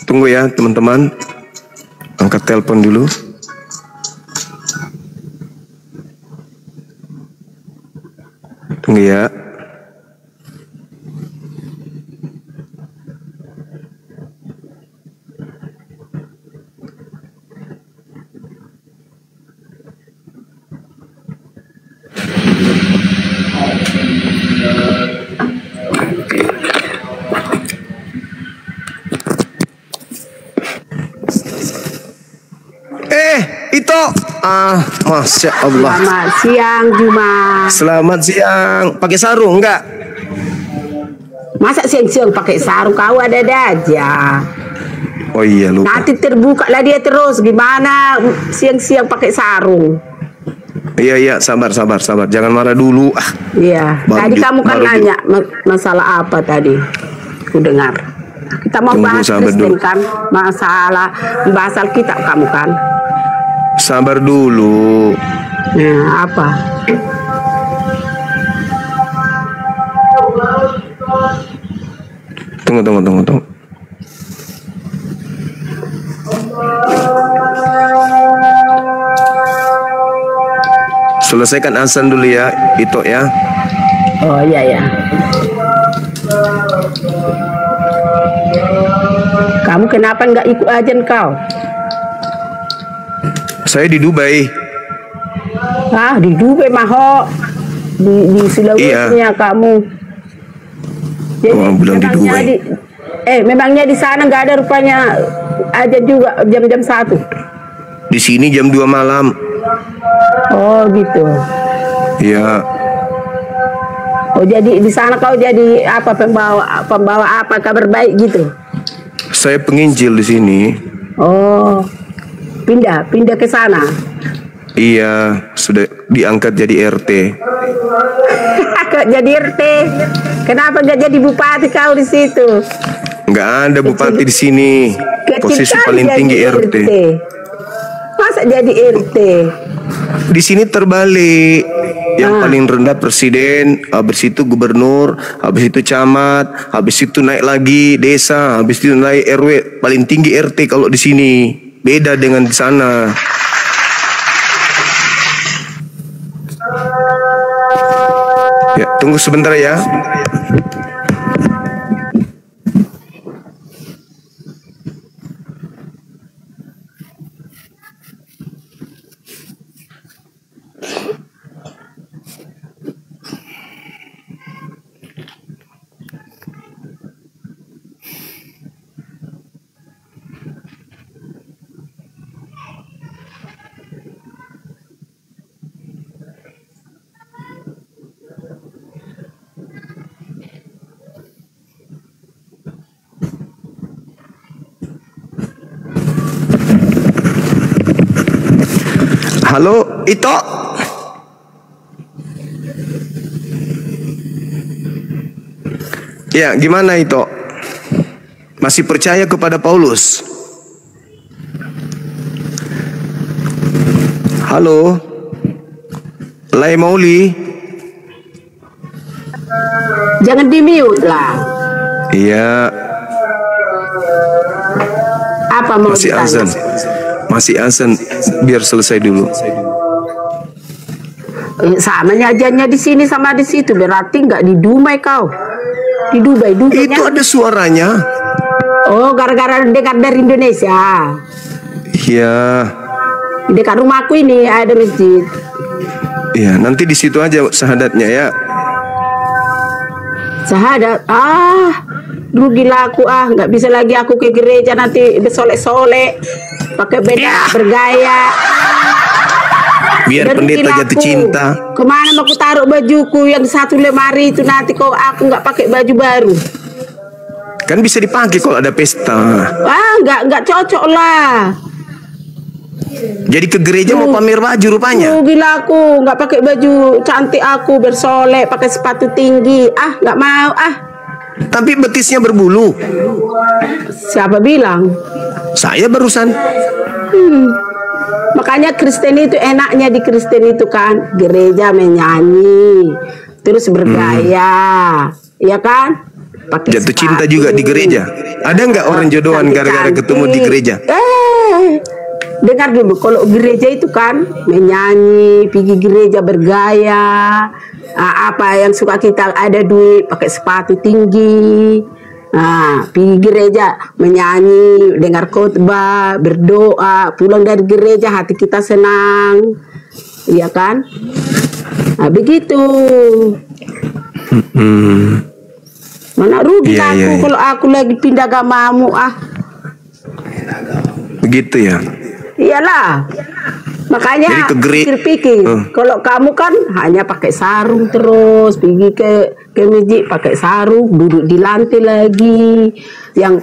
Tunggu ya teman-teman. Angkat telepon dulu. Tunggu ya. Itu Masya Allah. Selamat siang Juma. Selamat siang. Pakai sarung enggak? Masa siang-siang pakai sarung? Kau ada-ada aja. Oh iya lupa. Nanti terbuka lah dia terus. Gimana siang-siang pakai sarung? Iya sabar. Jangan marah dulu. Iya. Tadi kamu kan nanya masalah apa tadi? Ku dengar. Kita mau bahas Kristen kan? Masalah bahas Alkitab kamu kan? Sabar dulu. Nah, apa? Tunggu. Selesaikan azan dulu ya, itu ya. Oh iya. Kamu kenapa nggak ikut ajan kau? Saya di Dubai. Di Dubai maho di Sulawesi-nya kamu. Jadi, bilang di Dubai. Memangnya di sana nggak ada rupanya aja juga jam-jam 1. Di sini jam 2 malam. Oh gitu. Iya. Oh jadi di sana kau jadi apa pembawa apa kabar baik gitu? Saya penginjil di sini. Oh. Pindah ke sana. Iya, sudah diangkat jadi RT. Kok jadi RT? Kenapa nggak jadi bupati kau di situ? Nggak ada bupati di sini. Posisi paling tinggi RT. Masa jadi RT? di sini terbalik. Yang paling rendah presiden, habis itu gubernur, habis itu camat, habis itu naik lagi desa, habis itu naik RW, paling tinggi RT kalau di sini. Beda dengan di sana. Ya, tunggu sebentar ya. Halo, Ito. Ya, gimana Ito? Masih percaya kepada Paulus? Halo, Lai Mauli. Jangan di-mute lah. Iya. Apa mau Masih ditanya? azan. Masih azan, biar selesai dulu. Sama ajannya di sini sama di situ, berarti nggak di Dumai kau. Di Dubai, Dubainya. Itu ada suaranya. Oh, gara-gara dekat dari Indonesia. Iya. Dekat rumahku ini ada masjid. Iya, nanti di situ aja syahadatnya ya. Syahadat, rugilah aku nggak bisa lagi aku ke gereja nanti bersolek-solek, pakai beda bergaya. Biar Dan pendeta rugilah jatuh aku. cinta. Kemana mau aku taruh bajuku yang satu lemari itu nanti kok aku nggak pakai baju baru? Kan bisa dipakai kalau ada pesta. Nggak cocok lah. Jadi ke gereja mau pamer baju rupanya. Gila aku nggak pakai baju cantik aku bersolek pakai sepatu tinggi nggak mau Tapi betisnya berbulu. Siapa bilang? Saya barusan. Makanya Kristen itu enaknya di Kristen itu kan gereja menyanyi terus bergaya, ya kan? Pakai Jatuh sepatu. cinta juga di gereja. Ada nggak orang jodohan gara-gara ketemu di gereja? Dengar dulu, kalau gereja itu kan menyanyi, pergi gereja bergaya, apa yang suka kita ada duit, pakai sepatu tinggi, pergi gereja menyanyi, dengar khotbah, berdoa, pulang dari gereja hati kita senang, iya kan? Nah, begitu. Mana rugi aku kalau aku lagi pindah agamamu Begitu ya. Iyalah, makanya pikir-pikir. Kalau kamu kan hanya pakai sarung terus, pergi ke masjid pakai sarung, duduk di lantai lagi, yang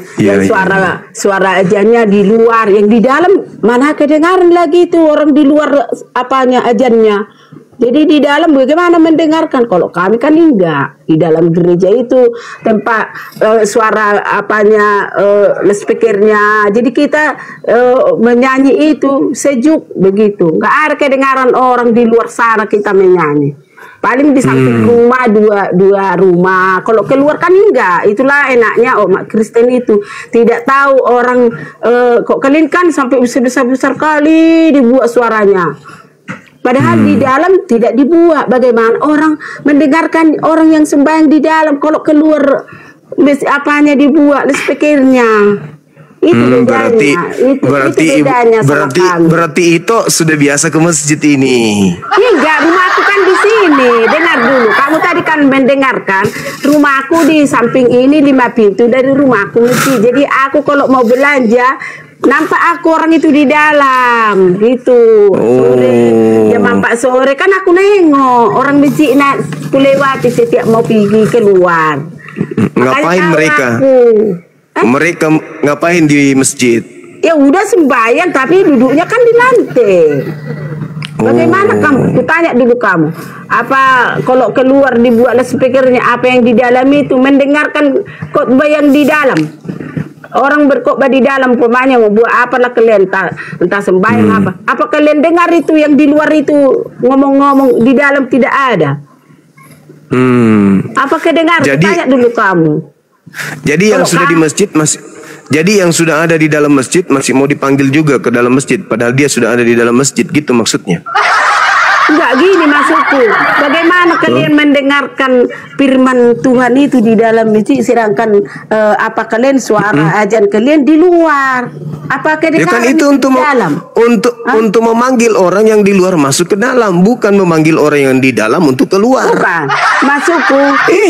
suara ajannya di luar, yang di dalam mana kedengaran lagi itu orang di luar apanya ajannya. Jadi di dalam bagaimana mendengarkan? Kalau kami kan enggak. Di dalam gereja itu tempat suara apanya speakernya. Jadi kita menyanyi itu sejuk begitu. Enggak ada kedengaran orang di luar sana kita menyanyi. Paling di samping rumah dua rumah. Kalau keluar kan enggak. Itulah enaknya umat Kristen itu. Tidak tahu orang kok kalian kan sampai besar-besar kali dibuat suaranya. Padahal di dalam tidak dibuat. Bagaimana orang mendengarkan orang yang sembahyang di dalam, kalau keluar apanya dibuat speakernya. Itu bedanya. Berarti itu sudah biasa ke masjid ini. Enggak, rumahku kan di sini. Dengar dulu. Kamu tadi kan mendengarkan. Rumahku di samping ini 5 pintu dari rumahku masjid. Jadi aku kalau mau belanja nampak aku orang itu di dalam gitu. Sore jam 4 sore kan aku nengok orang masjid nak lewati setiap mau pergi keluar. Ngapain mereka? Mereka ngapain di masjid? Ya udah sembahyang tapi duduknya kan di lantai. Bagaimana kamu? Kutanya dulu kamu. Apa kalau keluar dibuat speakernya, apa yang di dalam itu mendengarkan khotbah yang di dalam? orang berkhotbah di dalam pemanya mau buat apalah kalian, entah sembahyang apa kalian dengar itu yang di luar itu ngomong-ngomong di dalam tidak ada? Apa kedengar? Tanya dulu kamu. Jadi yang sudah di masjid masih, jadi yang sudah ada di dalam masjid masih mau dipanggil juga ke dalam masjid, padahal dia sudah ada di dalam masjid, gitu maksudnya? Enggak, gini maksudku. Bagaimana kalian mendengarkan firman Tuhan itu di dalam masjid, sedangkan apa kalian suara ajan kalian di luar? Apa kedengaran ya kan itu untuk dalam? Untuk memanggil orang yang di luar masuk ke dalam, bukan memanggil orang yang di dalam untuk keluar. Bukan. Maksudku,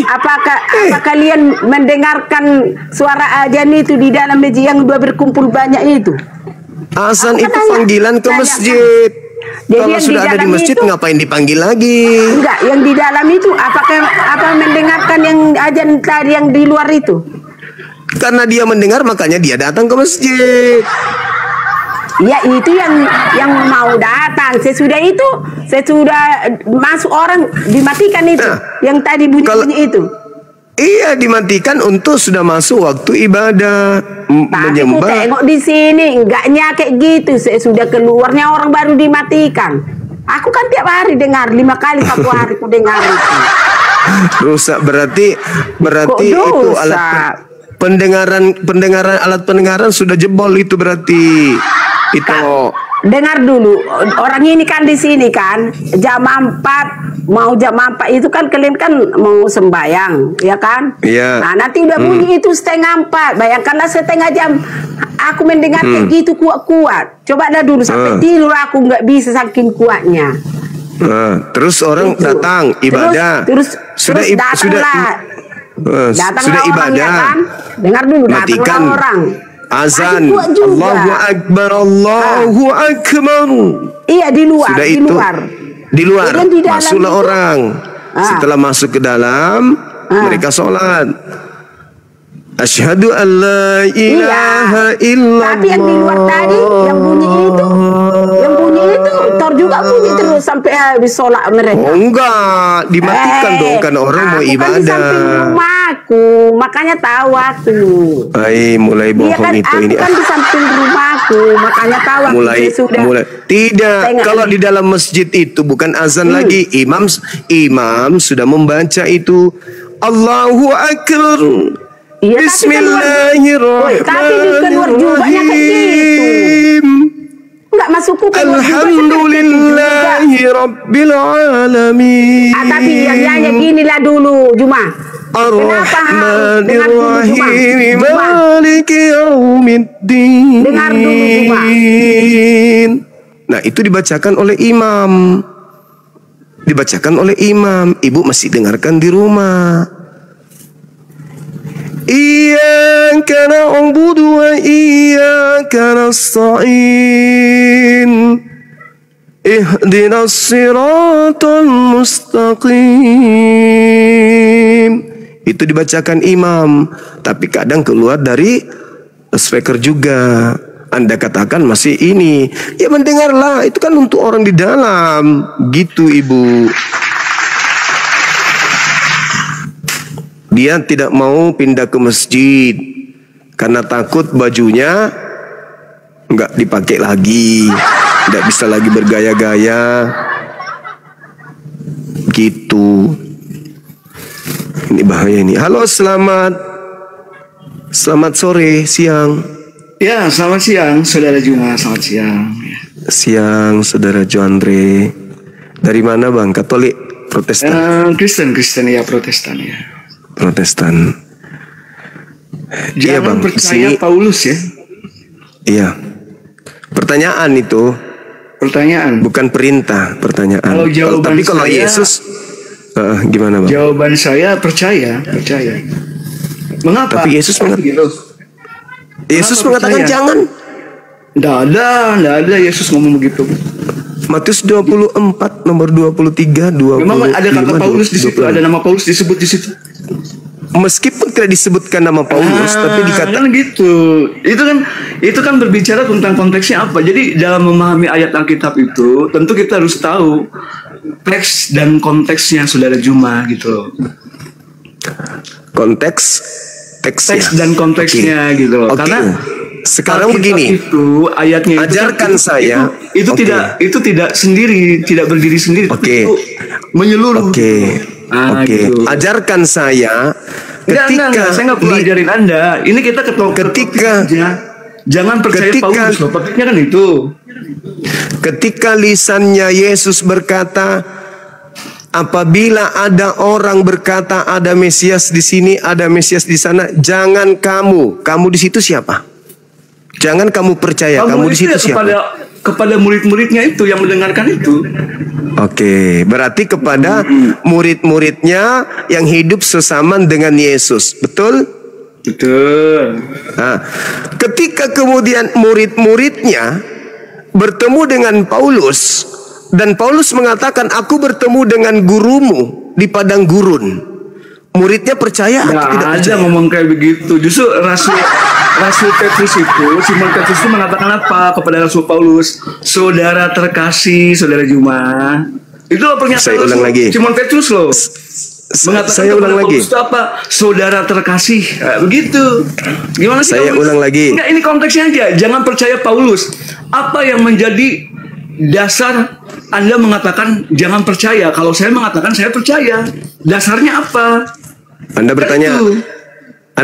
apakah kalian mendengarkan suara ajan itu di dalam masjid yang dua berkumpul banyak itu? Azan itu panggilan ke masjid. Jadi kalau sudah ada di masjid itu, ngapain dipanggil lagi? Enggak, yang di dalam itu apa mendengarkan yang ajan tadi yang di luar itu? Karena dia mendengar makanya dia datang ke masjid. Ya itu yang mau datang. Sesudah masuk orang dimatikan itu. Yang tadi bunyi-bunyi itu. Iya, dimatikan untuk sudah masuk waktu ibadah, menyembah. Tapi tengok di sini enggaknya kayak gitu. Sudah keluarnya orang baru dimatikan. Aku kan tiap hari dengar 5 kali satu hari aku dengar itu. Rusak berarti itu alat pendengaran alat pendengaran sudah jebol itu berarti. Itu dengar dulu, orang ini kan di sini kan jam 4 mau jam 4 itu kan kalian kan mau sembayang, ya kan? Iya. Nah nanti udah bunyi itu 3:30. Bayangkanlah setengah jam aku mendengar kayak gitu kuat-kuat. Coba dah dulu sampai tidur aku nggak bisa saking kuatnya. Terus orang itu datang ibadah. Terus datanglah ibadah. Ya kan? Dengar dulu, matikan orang. Azan, Allahu Akbar, Allahu Akbar. Iya di luar, sudah di itu, luar. Di luar, masuklah itu, orang. Setelah masuk ke dalam, mereka sholat. Asyhadu an la ilaha illallah. Tapi yang di luar tadi, yang bunyi itu, tor juga bunyi terus sampai habis sholat mereka. Oh enggak, dimatikan dong karena orang mau ibadah. Kan di samping rumahku, makanya tahu aku. Mulai bohong kan, itu ini. Kan di samping rumahku, makanya tahu aku. Mulai. Tidak, kalau di dalam masjid itu bukan azan lagi, imam sudah membaca itu Allahu Akbar. Iya, Bismillahirrahmanirrahim. Tapi di keluar juga kayak gitu. Enggak masukku keluar juga. Alhamdulillahi Rabbil Alamin. Tapi yang nyanyi gini lah dulu, Juma. Ar-Rahmanir-Rahim Maliki Yaumiddin. Dengar dulu, Juma. Nah, itu dibacakan oleh imam. Ibu masih dengarkan di rumah. Iyyaka na'budu wa iyyaka nasta'in. Ihdinas siratal mustaqim. Itu dibacakan imam, tapi kadang keluar dari speaker juga. Anda katakan masih ini, ya mendengarlah, itu kan untuk orang di dalam, gitu Ibu. Dia tidak mau pindah ke masjid karena takut bajunya nggak dipakai lagi, nggak bisa lagi bergaya-gaya, gitu. Ini bahaya ini. Halo, selamat sore, siang. Ya, selamat siang, Saudara Juma. Selamat siang. Siang, Saudara Joandre. Dari mana, Bang? Katolik, Protestan? Kristen ya, Protestan ya. Protestan. Jangan Bang, percaya Paulus ya. Iya. Pertanyaan itu. Pertanyaan. Bukan perintah, pertanyaan. Tapi kalau Yesus, gimana Bang? Jawaban saya percaya. Mengapa? Tapi Yesus mengatakan jangan. Nggak ada Yesus ngomong begitu. Matius 24 nomor 23 25. Memang ada kata Paulus di situ, ada nama Paulus disebut di situ. Meskipun tidak disebutkan nama Paulus, tapi dikatakan gitu. Itu kan berbicara tentang konteksnya apa. Jadi dalam memahami ayat Alkitab itu, tentu kita harus tahu teks dan konteksnya, Saudara Juma, gitu. Konteks teks dan konteksnya gitu loh. Karena sekarang begini, itu ayatnya ajarkan saya itu tidak sendiri, tidak berdiri sendiri, itu menyeluruh. Gitu. Ajarkan saya ketika saya nggak perlu ajarin Anda. Ini kita ketika jangan percaya Paulus loh. Petiknya kan itu. Ketika lisannya Yesus berkata, apabila ada orang berkata ada Mesias di sini, ada Mesias di sana, jangan kamu di situ siapa? Jangan kamu percaya, kamu di situ siapa? Kepada murid-muridnya itu yang mendengarkan itu. Oke, berarti kepada murid-muridnya yang hidup sesaman dengan Yesus, betul? Betul. Nah, ketika kemudian murid-muridnya bertemu dengan Paulus, dan Paulus mengatakan, aku bertemu dengan gurumu di padang gurun. Muridnya percaya atau tidak percaya? Ada ngomong kayak begitu. Justru Rasul Petrus itu, Simon Petrus itu mengatakan apa kepada Rasul Paulus? Saudara terkasih, saudara Juma. Itu pernyataan saya ulang lagi. Simon Petrus loh. Mengatakan saya ulang lagi. Paulus itu apa? Saudara terkasih. Begitu. Gimana sih? Saya ulang lagi. Enggak, ini konteksnya aja. Jangan percaya Paulus. Apa yang menjadi dasar Anda mengatakan jangan percaya? Kalau saya mengatakan saya percaya. Dasarnya apa? Anda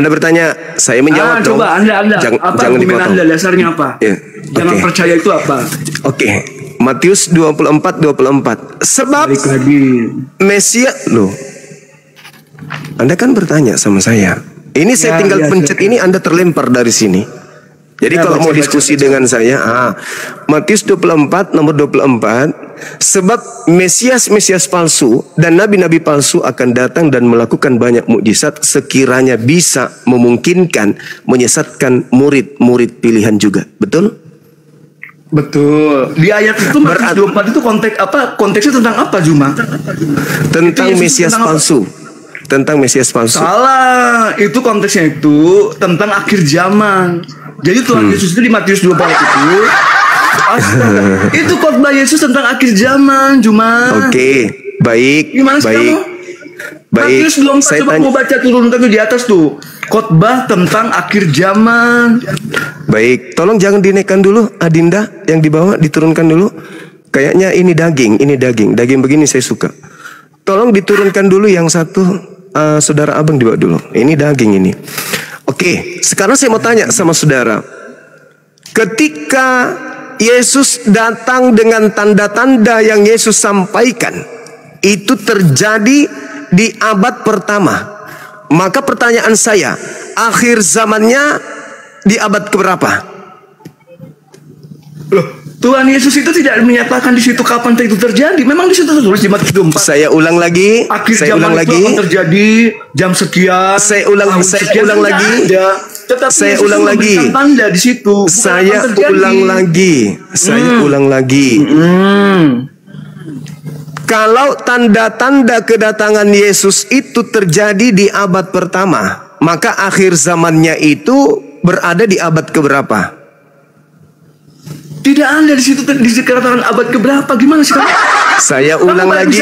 bertanya, saya menjawab dong. Coba Anda jangan dipotong. Anda dasarnya apa? Jangan percaya itu apa? Matius 24. Sebab Mesias loh. Anda kan bertanya sama saya. Ini saya tinggal pencet ini, Anda terlempar dari sini. Jadi kalau mau diskusi dengan saya, Matius 24 nomor 24, sebab Mesias palsu dan nabi-nabi palsu akan datang dan melakukan banyak mukjizat sekiranya bisa memungkinkan menyesatkan murid-murid pilihan juga. Betul? Betul. Di ayat itu Matius 24 itu konteksnya tentang apa, Juma? Tentang Mesias palsu. Tentang Mesias palsu. Salah. Itu konteksnya itu tentang akhir zaman. Jadi Tuhan Yesus itu di Matius 24 itu khotbah Yesus tentang akhir zaman, Juma. Oke, baik. Gimana sih kamu? Matius 24 coba mau baca turunkan tuh di atas tuh. Khotbah tentang akhir zaman. Baik, tolong jangan dinaikkan dulu, Adinda, yang di bawah diturunkan dulu. Kayaknya ini daging begini saya suka. Tolong diturunkan dulu yang satu, saudara abang dibawa dulu. Ini daging ini. Oke, sekarang saya mau tanya sama saudara. Ketika Yesus datang dengan tanda-tanda yang Yesus sampaikan, itu terjadi di abad pertama. Maka pertanyaan saya, akhir zamannya di abad keberapa? Loh, Tuhan Yesus itu tidak menyatakan di situ kapan itu terjadi. Memang di situ tertulis di Matius 24. Saya ulang lagi. Akhir zaman itu akan terjadi jam sekian. Saya ulang lagi. Saya ulang lagi. Tanda di situ. Saya ulang lagi. Kalau tanda-tanda kedatangan Yesus itu terjadi di abad pertama, maka akhir zamannya itu berada di abad keberapa? Tidak ada di situ dikatakan abad keberapa. Gimana sih kamu? Saya ulang lagi.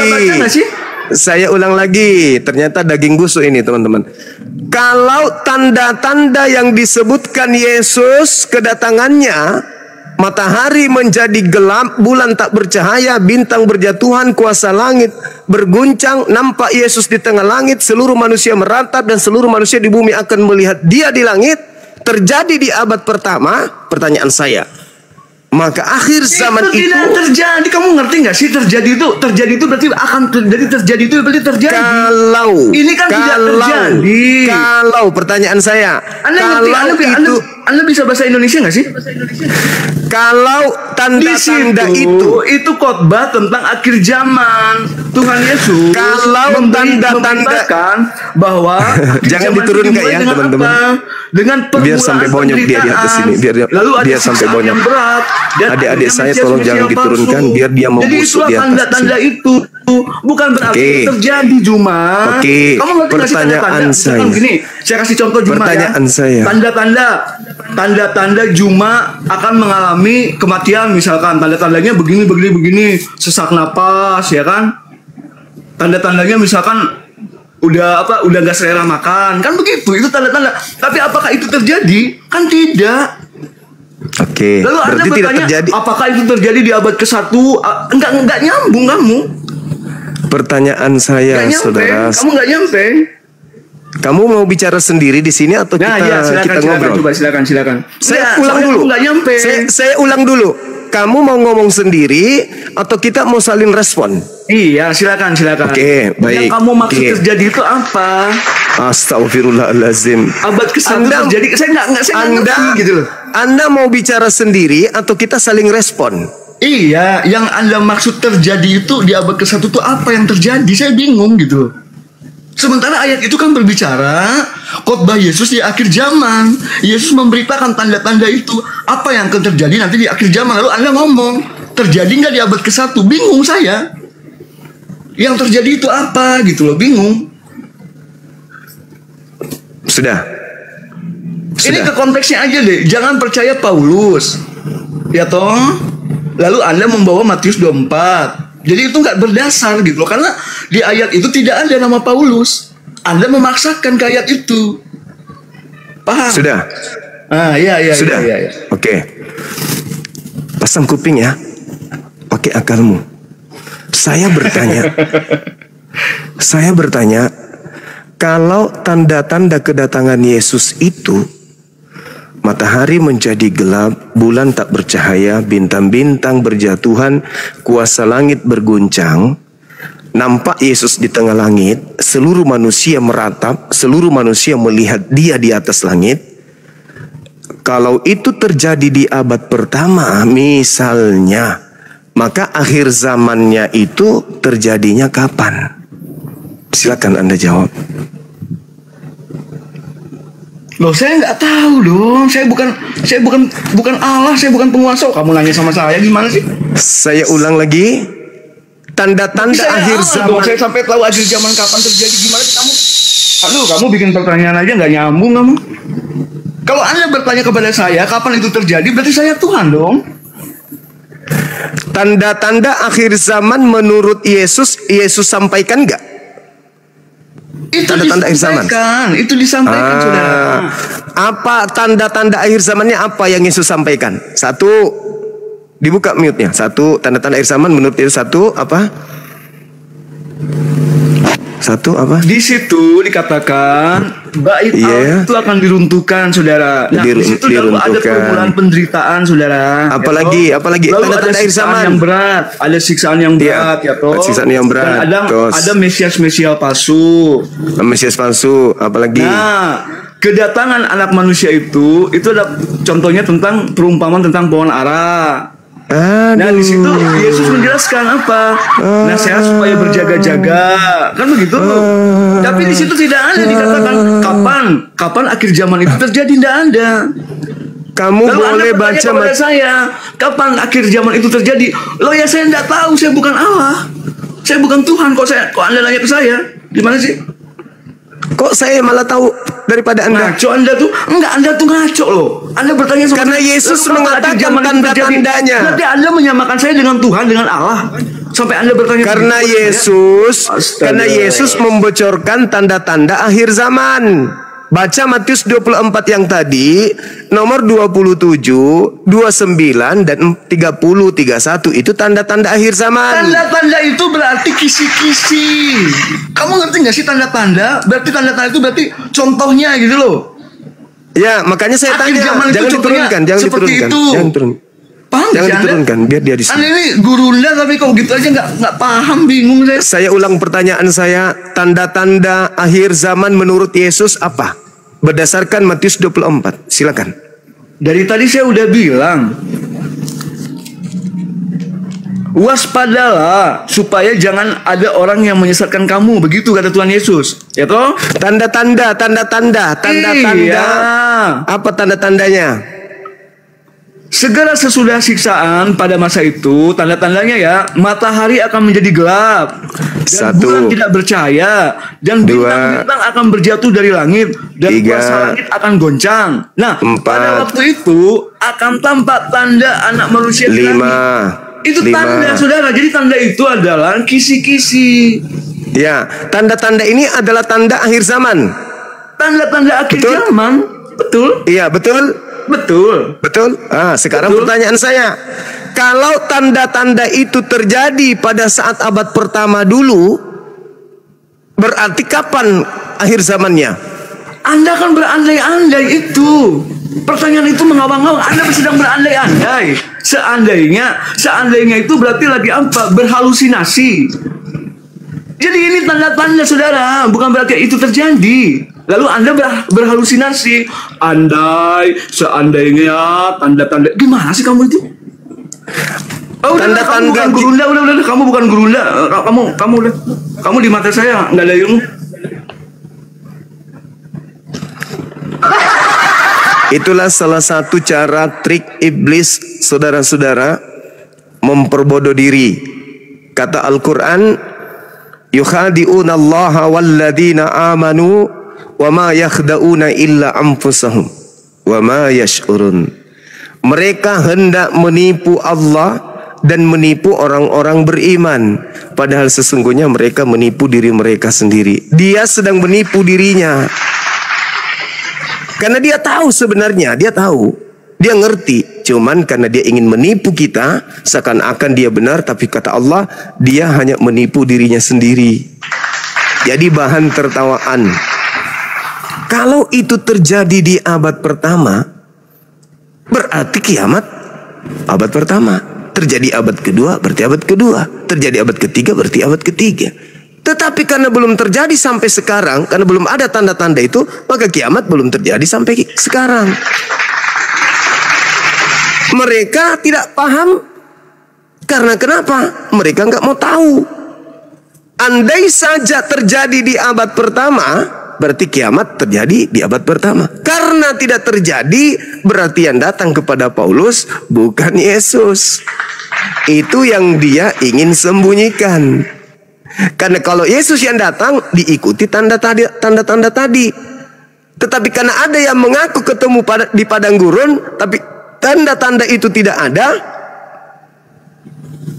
Saya ulang lagi. Ternyata daging busuk ini, teman-teman. Kalau tanda-tanda yang disebutkan Yesus kedatangannya, matahari menjadi gelap, bulan tak bercahaya, bintang berjatuhan, kuasa langit berguncang, nampak Yesus di tengah langit, seluruh manusia meratap dan seluruh manusia di bumi akan melihat Dia di langit, terjadi di abad pertama. Pertanyaan saya, maka akhir zaman itu tidak terjadi. Kamu ngerti nggak sih? Terjadi itu berarti akan terjadi itu berarti terjadi. Kalau ini kan tidak terjadi. Kalau pertanyaan saya, Anda bisa bahasa Indonesia nggak sih? Kalau tanda-tanda itu khotbah tentang akhir zaman. Tuhan Yesus kalau tanda-tanda bahwa jangan diturunkan ya, teman-teman. Dengan biar sampai bonyok dia di atas sini, biar sampai bonyok. Adik-adik saya tolong jangan diturunkan biar dia mau busuk di atas. Tanda-tanda itu bukan berarti terjadi, Juma. Kamu ngerti pertanyaan saya? Gini, saya kasih contoh Juma. Pertanyaan saya. Tanda-tanda Juma akan mengalami kematian misalkan. Tanda-tandanya begini, sesak napas, ya kan? Tanda-tandanya misalkan udah nggak selera makan, kan begitu, itu tanda-tanda. Tapi apakah itu terjadi? Kan tidak. Oke, Lalu Anda berarti tidak bertanya, terjadi. apakah itu terjadi di abad ke-1? Enggak nyambung kamu. Pertanyaan saya, Nggak nyampe, saudara, kamu nggak nyampe. kamu mau bicara sendiri di sini atau kita ngobrol? Coba silakan. Saya Ya, ulang dulu. Nggak nyampe. Saya ulang dulu. Kamu mau ngomong sendiri atau kita mau saling respon? Iya, silakan. Oke, baik. Yang kamu maksud Oke. terjadi itu apa? Astagfirullahalazim. Abad ke-1 terjadi. Saya nggak ngerti gitu loh. Anda mau bicara sendiri atau kita saling respon? Iya, yang Anda maksud terjadi itu di abad ke-1 itu apa yang terjadi? Saya bingung gitu loh. Sementara ayat itu kan berbicara khotbah Yesus di akhir zaman. Yesus memberitakan tanda-tanda itu. Apa yang akan terjadi nanti di akhir zaman. Lalu Anda ngomong, terjadi nggak di abad ke-1? Bingung saya. Yang terjadi itu apa gitu loh, bingung. Sudah. Ini ke konteksnya aja deh. Jangan percaya Paulus. Ya toh? Lalu Anda membawa Matius 24. Jadi itu nggak berdasar gitu loh. Karena di ayat itu tidak ada nama Paulus. Anda memaksakan ke ayat itu. Paham? Sudah. Iya. Sudah. Iya. Oke. Pasang kuping ya. Pakai akalmu. Saya bertanya, kalau tanda-tanda kedatangan Yesus itu matahari menjadi gelap, bulan tak bercahaya, bintang-bintang berjatuhan, kuasa langit berguncang, nampak Yesus di tengah langit, seluruh manusia meratap, seluruh manusia melihat dia di atas langit. Kalau itu terjadi di abad pertama misalnya, maka akhir zamannya itu terjadinya kapan? Silakan Anda jawab. Loh, saya nggak tahu dong. Saya bukan Allah, saya bukan penguasa. Kamu nanya sama saya gimana sih? Saya ulang lagi. Tanda-tanda akhir zaman. Saya sampai tahu akhir zaman kapan terjadi gimana sih kamu? Aduh, kamu bikin pertanyaan aja nggak nyambung kamu. Kalau Anda bertanya kepada saya kapan itu terjadi, berarti saya Tuhan dong. Tanda-tanda akhir zaman menurut Yesus sampaikan nggak? Itu tanda-tanda akhir zaman. Itu disampaikan, saudara. Apa tanda-tanda akhir zamannya apa yang Yesus sampaikan? Satu, dibuka mute-nya. Satu, tanda-tanda akhir zaman menurut Yesus apa? Satu apa? Di situ dikatakan bait Allah itu akan diruntuhkan, saudara. Nah, di situ ada permulaan penderitaan, saudara. Apalagi tanda-tanda akhir zaman yang berat, ada siksaan yang berat, ya toh. Siksaan yang berat. Dan ada Mesias palsu. Mesias palsu, apalagi? Nah, kedatangan anak manusia itu ada contohnya tentang perumpamaan tentang pohon ara. Nah, di situ Yesus menjelaskan apa? Nasihat supaya berjaga-jaga, kan begitu. Tapi di situ tidak ada dikatakan kapan akhir zaman itu terjadi, tidak ada. Kamu lalu boleh Anda baca kepada saya, kapan akhir zaman itu terjadi? Loh ya, saya tidak tahu, saya bukan Allah, saya bukan Tuhan. Kok Anda nanya ke saya? Gimana sih? Kok saya malah tahu daripada Anda? Ngaco Anda tuh. Enggak, Anda tuh ngaco loh. Anda bertanya sama karena Yesus mengatakan tanda-tandanya. Berarti Anda menyamakan saya dengan Tuhan, dengan Allah. Sampai Anda bertanya karena Yesus membocorkan tanda-tanda akhir zaman. Baca Matius 24 yang tadi, nomor 27, 29 dan 30, 31 itu tanda-tanda akhir zaman. Tanda-tanda itu berarti kisi-kisi. Kamu ngerti nggak sih tanda-tanda? Berarti tanda-tanda itu berarti contohnya gitu loh. Ya, makanya saya tanya, jangan diturunkan. Jangan Paham jangan diturunkan, biar dia di sini. Anda ini gurunda tapi kok gitu aja nggak paham, bingung saya. Saya ulang pertanyaan saya, tanda-tanda akhir zaman menurut Yesus apa? Berdasarkan Matius 24, silakan. Dari tadi saya udah bilang, waspadalah supaya jangan ada orang yang menyesatkan kamu, begitu kata Tuhan Yesus. Ya toh? Tanda-tanda. Iya. Apa tanda-tandanya? Segera sesudah siksaan pada masa itu, tanda-tandanya ya, matahari akan menjadi gelap, dan bulan tidak bercahaya, dan bintang-bintang akan berjatuh dari langit, dan kuasa langit akan goncang. Nah, pada waktu itu akan tampak tanda anak manusia di langit. Itu tanda, saudara. Jadi tanda itu adalah kisi-kisi. Ya, tanda-tanda ini adalah tanda akhir zaman. Tanda-tanda akhir zaman. Betul? Iya, betul. Betul. Betul? Sekarang Betul. Pertanyaan saya, kalau tanda-tanda itu terjadi pada saat abad pertama dulu, berarti kapan akhir zamannya? Anda kan berandai-andai itu. Pertanyaan itu mengawang-awang. Anda sedang berandai-andai. Seandainya itu berarti lagi apa? Berhalusinasi. Jadi ini tanda-tanda, saudara, bukan berarti itu terjadi. Lalu Anda berhalusinasi. Andai, seandainya, tanda-tanda. Gimana sih kamu itu? Oh, tanda-tanda gurunda, udah, kamu bukan gurunda. Kamu di mata saya nggak ada ilmu. Itulah salah satu cara trik iblis, saudara-saudara, memperbodoh diri. Kata Al-Quran, yukhadi'una allaha walladina amanu wa ma yakhda'una illa anfusahum wa ma yash'urun. Mereka hendak menipu Allah dan menipu orang-orang beriman, padahal sesungguhnya mereka menipu diri mereka sendiri. Dia sedang menipu dirinya. Karena dia tahu sebenarnya, dia ngerti. Cuman karena dia ingin menipu kita, seakan-akan dia benar, tapi kata Allah, dia hanya menipu dirinya sendiri. Jadi bahan tertawaan. Kalau itu terjadi di abad pertama, berarti kiamat abad pertama. Terjadi abad kedua, berarti abad kedua. Terjadi abad ketiga, berarti abad ketiga. Tetapi karena belum terjadi sampai sekarang, karena belum ada tanda-tanda itu, maka kiamat belum terjadi sampai sekarang. Mereka tidak paham. Karena kenapa? Mereka nggak mau tahu. Andai saja terjadi di abad pertama, berarti kiamat terjadi di abad pertama. Karena tidak terjadi, berarti yang datang kepada Paulus bukan Yesus. Itu yang dia ingin sembunyikan. Karena kalau Yesus yang datang, diikuti tanda-tanda tadi. Tetapi karena ada yang mengaku ketemu di padang gurun, tapi tanda-tanda itu tidak ada,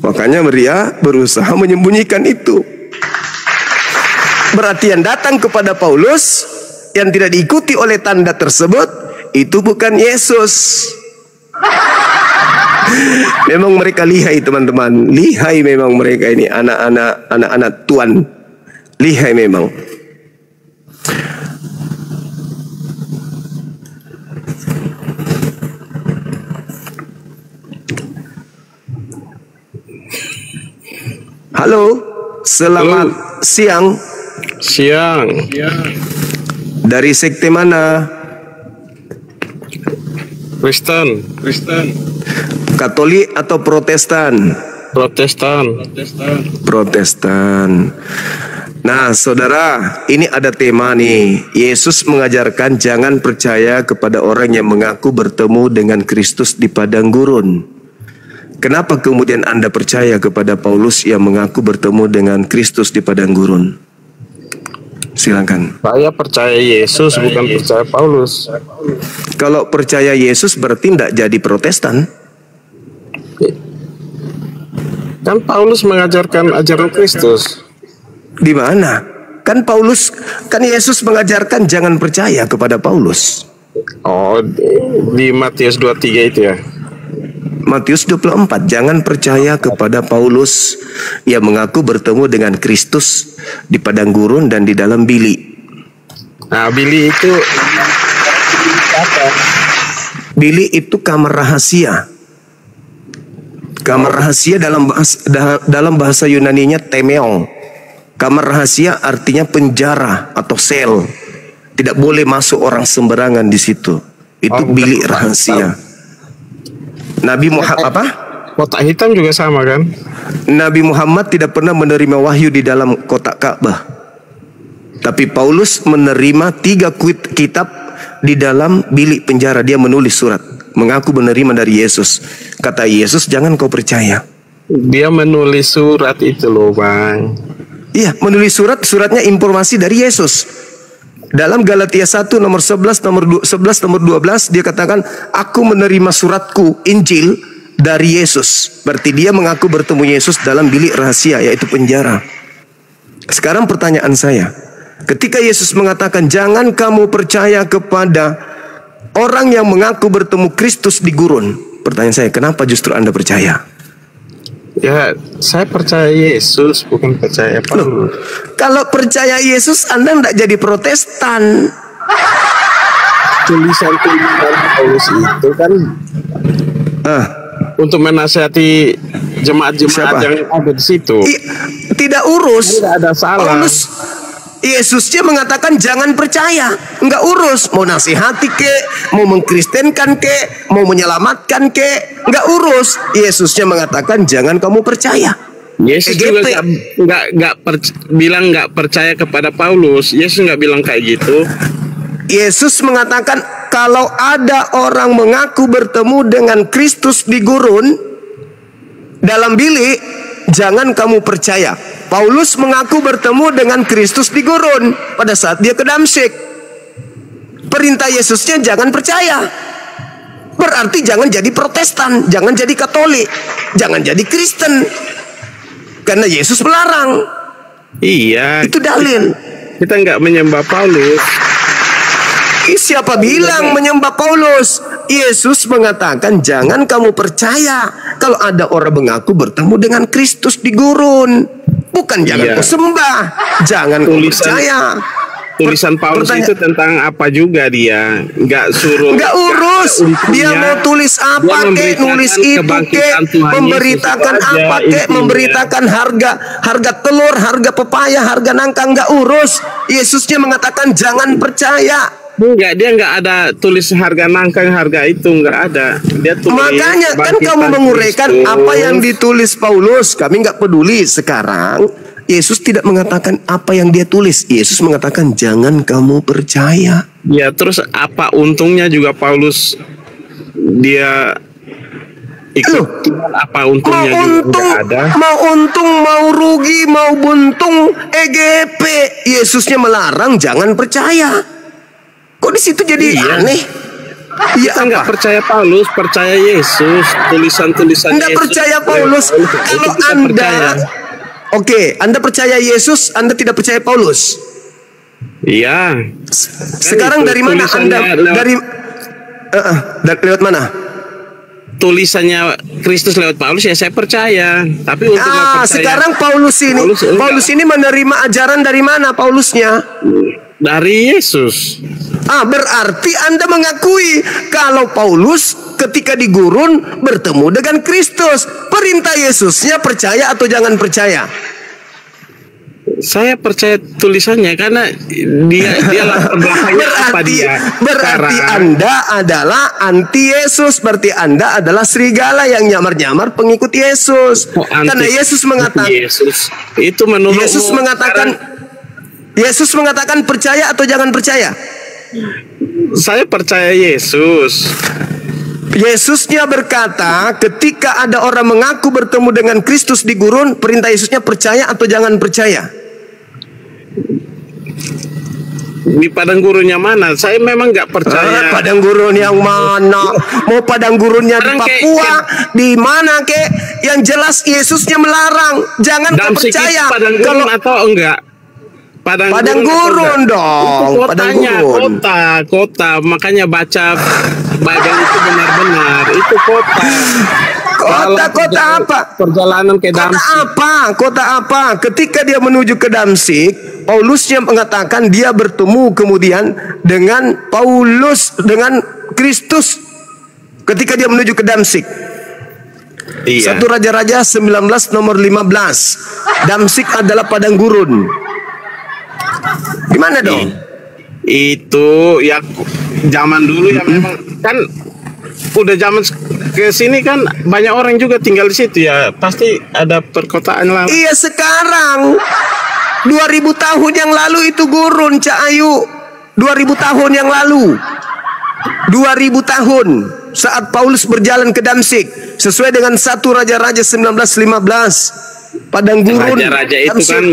makanya dia berusaha menyembunyikan itu. Berarti yang datang kepada Paulus, yang tidak diikuti oleh tanda tersebut, itu bukan Yesus. Memang mereka lihai, teman-teman. Lihai memang mereka ini, anak-anak Tuhan. Lihai memang. Halo, selamat siang. Siang. Dari sekte mana? Kristen. Katolik atau Protestan? Protestan. Nah, saudara, ini ada tema nih. Yesus mengajarkan jangan percaya kepada orang yang mengaku bertemu dengan Kristus di padang gurun. Kenapa kemudian Anda percaya kepada Paulus yang mengaku bertemu dengan Kristus di padang gurun? Silakan. Saya percaya Yesus, bukan percaya Paulus. Kalau percaya Yesus berarti tidak jadi Protestan. Kan Paulus mengajarkan ajaran Kristus. Di mana? Kan Yesus mengajarkan jangan percaya kepada Paulus. Oh, di Matius 23 itu ya. Matius 24, jangan percaya kepada Paulus yang mengaku bertemu dengan Kristus di padang gurun dan di dalam bilik. Nah, bilik itu apa? Bilik itu kamar rahasia. Kamar rahasia dalam bahasa Yunaninya temeong. Kamar rahasia artinya penjara atau sel. Tidak boleh masuk orang sembarangan di situ. Itu bilik rahasia. Nabi Muhammad apa? Kotak hitam juga sama kan? Nabi Muhammad tidak pernah menerima wahyu di dalam kotak Ka'bah. Tapi Paulus menerima 3 kitab di dalam bilik penjara. Dia menulis surat, mengaku menerima dari Yesus. Kata Yesus, jangan kau percaya. Dia menulis surat itu loh, Bang. Iya, menulis suratnya informasi dari Yesus. Dalam Galatia 1 nomor 11 nomor 12 dia katakan, aku menerima suratku Injil dari Yesus. Berarti dia mengaku bertemu Yesus dalam bilik rahasia, yaitu penjara. Sekarang pertanyaan saya, ketika Yesus mengatakan jangan kamu percaya kepada orang yang mengaku bertemu Kristus di gurun, pertanyaan saya, kenapa justru Anda percaya? Ya, saya percaya Yesus, bukan percaya Paulus. Kalau percaya Yesus, Anda tidak jadi Protestan. Tulisan-tulisan Paulus itu kan untuk menasihati jemaat-jemaat yang ada di situ. Tidak urus. Tidak ada salah. Paulus, Yesusnya mengatakan jangan percaya, nggak urus. Mau nasihati ke, mau mengkristenkan ke, mau menyelamatkan ke, nggak urus. Yesusnya mengatakan jangan kamu percaya. Yesus juga bilang nggak percaya kepada Paulus. Yesus nggak bilang kayak gitu. Yesus mengatakan kalau ada orang mengaku bertemu dengan Kristus di gurun dalam bilik, jangan kamu percaya. Paulus mengaku bertemu dengan Kristus di gurun pada saat dia ke Damsyik. Perintah Yesusnya jangan percaya. Berarti jangan jadi Protestan, jangan jadi Katolik, jangan jadi Kristen. Karena Yesus melarang. Iya. Itu dalil. Kita nggak menyembah Paulus. Siapa bilang menyembah Paulus? Yesus mengatakan jangan kamu percaya kalau ada orang mengaku bertemu dengan Kristus di gurun. Bukan jangan kau sembah, jangan kau percaya. Tulisan Paulus itu tentang apa juga dia? Nggak suruh. Nggak urus. Dia mau tulis apa kek, nulis itu kek, memberitakan apa kek, memberitakan harga telur, harga pepaya, harga nangka, nggak urus. Yesusnya mengatakan jangan percaya. Enggak, dia nggak ada tulis harga nangka, harga itu nggak ada. Dia tulis. Makanya kan kamu menguraikan apa yang ditulis Paulus. Kami nggak peduli sekarang. Yesus tidak mengatakan apa yang dia tulis. Yesus mengatakan jangan kamu percaya. Ya, terus apa untungnya juga Paulus dia ikut? Apa untungnya juga ada? Mau untung, mau rugi, mau buntung, EGP. Yesusnya melarang jangan percaya. Kok di situ jadi aneh? Iya, nggak percaya Paulus, percaya Yesus, tulisan-tulisan Yesus. Anda percaya Paulus? Kalau Anda Anda percaya Yesus, Anda tidak percaya Paulus. Iya. Sekarang dari mana Anda? Lewat mana? Tulisannya Kristus lewat Paulus, ya saya percaya. Tapi untuk percaya, sekarang Paulus ini menerima ajaran dari mana Paulusnya? Dari Yesus. Berarti Anda mengakui kalau Paulus ketika di gurun bertemu dengan Kristus. Perintah Yesusnya percaya atau jangan percaya? Saya percaya tulisannya karena dia latar belakangnya apa dia. Berarti Anda adalah anti Yesus. Berarti Anda adalah serigala yang nyamar-nyamar pengikut Yesus. Karena Yesus mengatakan itu menurut Yesus mengatakan percaya atau jangan percaya? Saya percaya Yesus. Yesusnya berkata ketika ada orang mengaku bertemu dengan Kristus di gurun, perintah Yesusnya percaya atau jangan percaya? Di padang gurunnya mana? Saya memang nggak percaya. Padang gurun yang mana? Mau padang gurunnya di Papua? Di mana kek? Yang jelas Yesusnya melarang. Jangan kau percaya. Padang gurun atau enggak? Padang gurun dong. Kotanya, kota. Makanya baca Bible itu benar-benar. Itu kota. Kota apa? Perjalanan ke Damsyik. Kota apa? Ketika dia menuju ke Damsyik, Paulusnya mengatakan dia bertemu kemudian dengan Kristus ketika dia menuju ke Damsyik. Iya. 1 Raja-Raja 19 nomor 15. Damsyik adalah padang gurun. Gimana dong? Itu ya zaman dulu ya memang kan udah zaman ke sini kan banyak orang juga tinggal di situ ya, pasti ada perkotaan lah. Iya, sekarang 2000 tahun yang lalu itu gurun, Cak Ayu. 2000 tahun yang lalu. 2000 tahun saat Paulus berjalan ke Damsyik sesuai dengan 1 Raja-Raja 19:15. Padang gurun. Raja-raja itu kan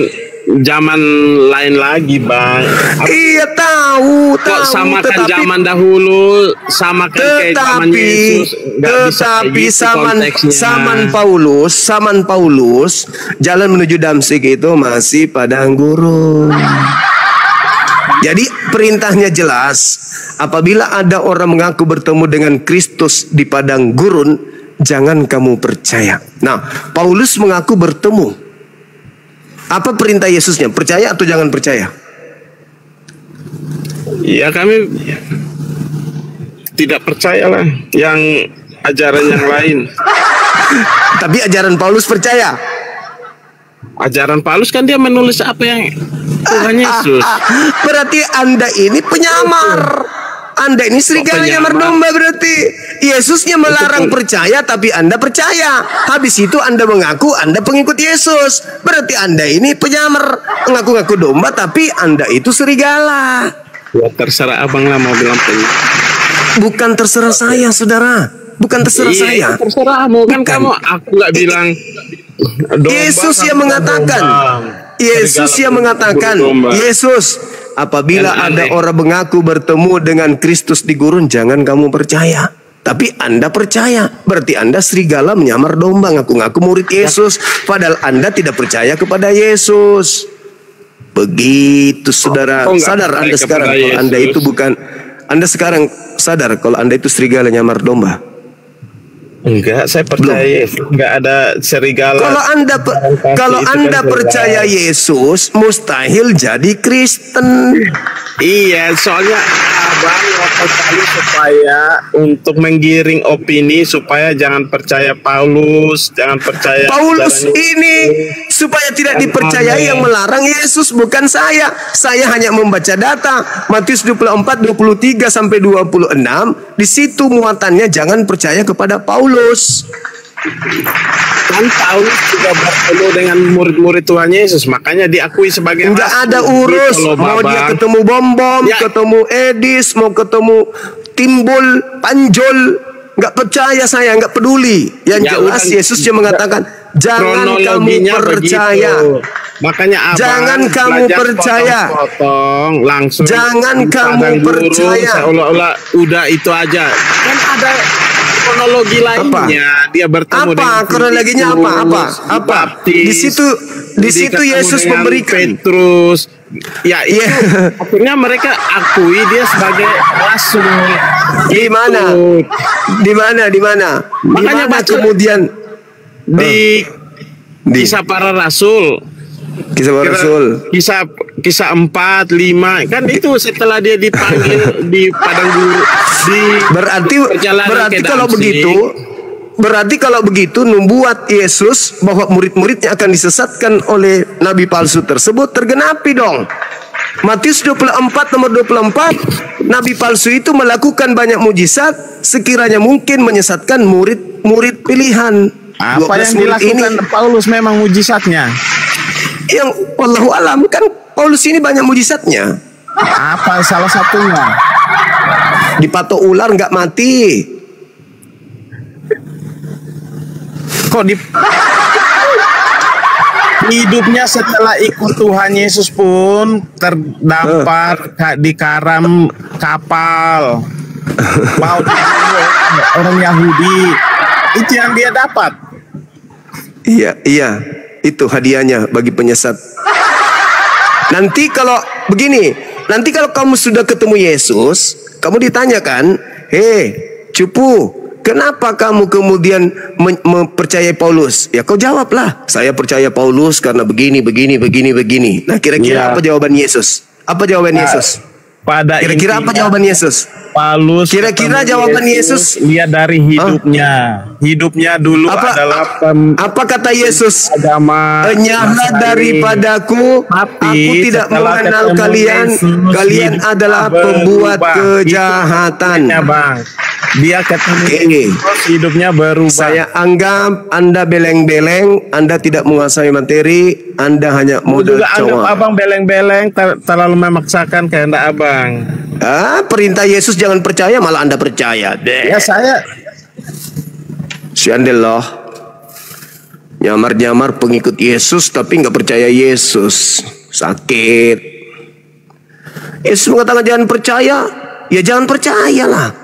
zaman lain lagi, Bang. Iya tahu. Kok samakan zaman dahulu, samakan kayak zaman Yesus. Tetapi zaman Paulus, jalan menuju Damsyik itu masih padang gurun. Jadi perintahnya jelas. Apabila ada orang mengaku bertemu dengan Kristus di padang gurun, jangan kamu percaya. Nah, Paulus mengaku bertemu. Apa perintah Yesusnya? Percaya atau jangan percaya? Ya, kami tidak percayalah yang ajaran yang lain. Tapi ajaran Paulus percaya. Ajaran Paulus kan dia menulis apa yang Tuhan Yesus. Berarti Anda ini penyamar. Anda ini serigala nyamar domba berarti. Yesusnya melarang percaya tapi Anda percaya. Habis itu Anda mengaku Anda pengikut Yesus. Berarti Anda ini penyamar, mengaku-ngaku domba tapi Anda itu serigala. Ya terserah abang lah mau bilang penyamar. Bukan terserah saya, saudara. Bukan terserah saya. Terserahmu kan kamu. Aku nggak bilang. Yesus yang mengatakan. Yesus yang mengatakan. Yesus. Apabila ada orang mengaku bertemu dengan Kristus di gurun, jangan kamu percaya. Tapi Anda percaya. Berarti Anda serigala menyamar domba, ngaku-ngaku murid Yesus. Padahal Anda tidak percaya kepada Yesus. Begitu, saudara. Sadar Anda sekarang kalau Anda itu bukan. Anda sekarang sadar kalau Anda itu serigala nyamar domba. Enggak, saya percaya enggak ada serigala. Kalau Anda percaya Yesus, mustahil jadi Kristen. Iya, soalnya abang waktu kali supaya untuk menggiring opini supaya jangan percaya Paulus, jangan percaya Paulus ini supaya tidak dipercayai yang melarang Yesus, bukan saya. Saya hanya membaca data Matius 24, 23 sampai 26. Di situ muatannya jangan percaya kepada Paulus. Kan Paulus juga bertemu dengan murid-murid Tuhan Yesus, makanya diakui sebagai nggak ada urus mau dia ketemu Bom-Bom, ketemu Edis, mau ketemu Timbul, Panjol, nggak percaya saya, nggak peduli. Yang jelas Yesus yang mengatakan jangan kamu percaya. Makanya abang jangan kamu percaya. Potong langsung. Jangan kamu percaya. Seolah-olah udah itu aja. Kan ada kronologi lainnya. Dia bertemu dengan kronologinya apa? Di situ Yesus memberikan Petrus. Ya itu akhirnya mereka akui dia sebagai rasul. Di mana? Makanya kemudian di Kisah Para Rasul. Kisah 4, 5 kan itu setelah dia dipanggil di padang gurun berarti kalau begitu membuat Yesus bahwa murid-muridnya akan disesatkan oleh nabi palsu tersebut tergenapi dong. Matius 24 nomor 24, nabi palsu itu melakukan banyak mujizat sekiranya mungkin menyesatkan murid-murid pilihan. Apa yang dilakukan Paulus memang mujizatnya? Yang wallahu alam, kan Paulus ini banyak mujizatnya. Apa salah satunya? Dipatok ular nggak mati. Kok hidupnya setelah ikut Tuhan Yesus pun terdampar di karam kapal. Mau orang Yahudi. Itu yang dia dapat. Iya. Itu hadiahnya bagi penyesat. Nanti kalau kamu sudah ketemu Yesus, kamu ditanyakan, cupu, kenapa kamu kemudian mempercayai Paulus? Ya kau jawablah, saya percaya Paulus karena begini. Nah kira-kira apa jawaban Yesus? Apa jawaban Yesus? Kira-kira apa jawaban Yesus? Paulus. Kira-kira jawaban Yesus lihat dari hidupnya. Hidupnya dulu adalah apa kata Yesus? Agama. Enyahlah daripadaku, aku tidak mengenal kalian. Kalian adalah pembuat kejahatan. Dia ketemu hidupnya berubah. Saya anggap Anda beleng-beleng, Anda tidak menguasai materi, Anda hanya modal cowok. Anggap abang beleng-beleng, terlalu memaksakan kehendak abang. Perintah Yesus jangan percaya, malah Anda percaya. Ya saya si Andellah nyamar-nyamar pengikut Yesus tapi nggak percaya Yesus. sakit. Yesus mengatakan jangan percaya, ya jangan percayalah.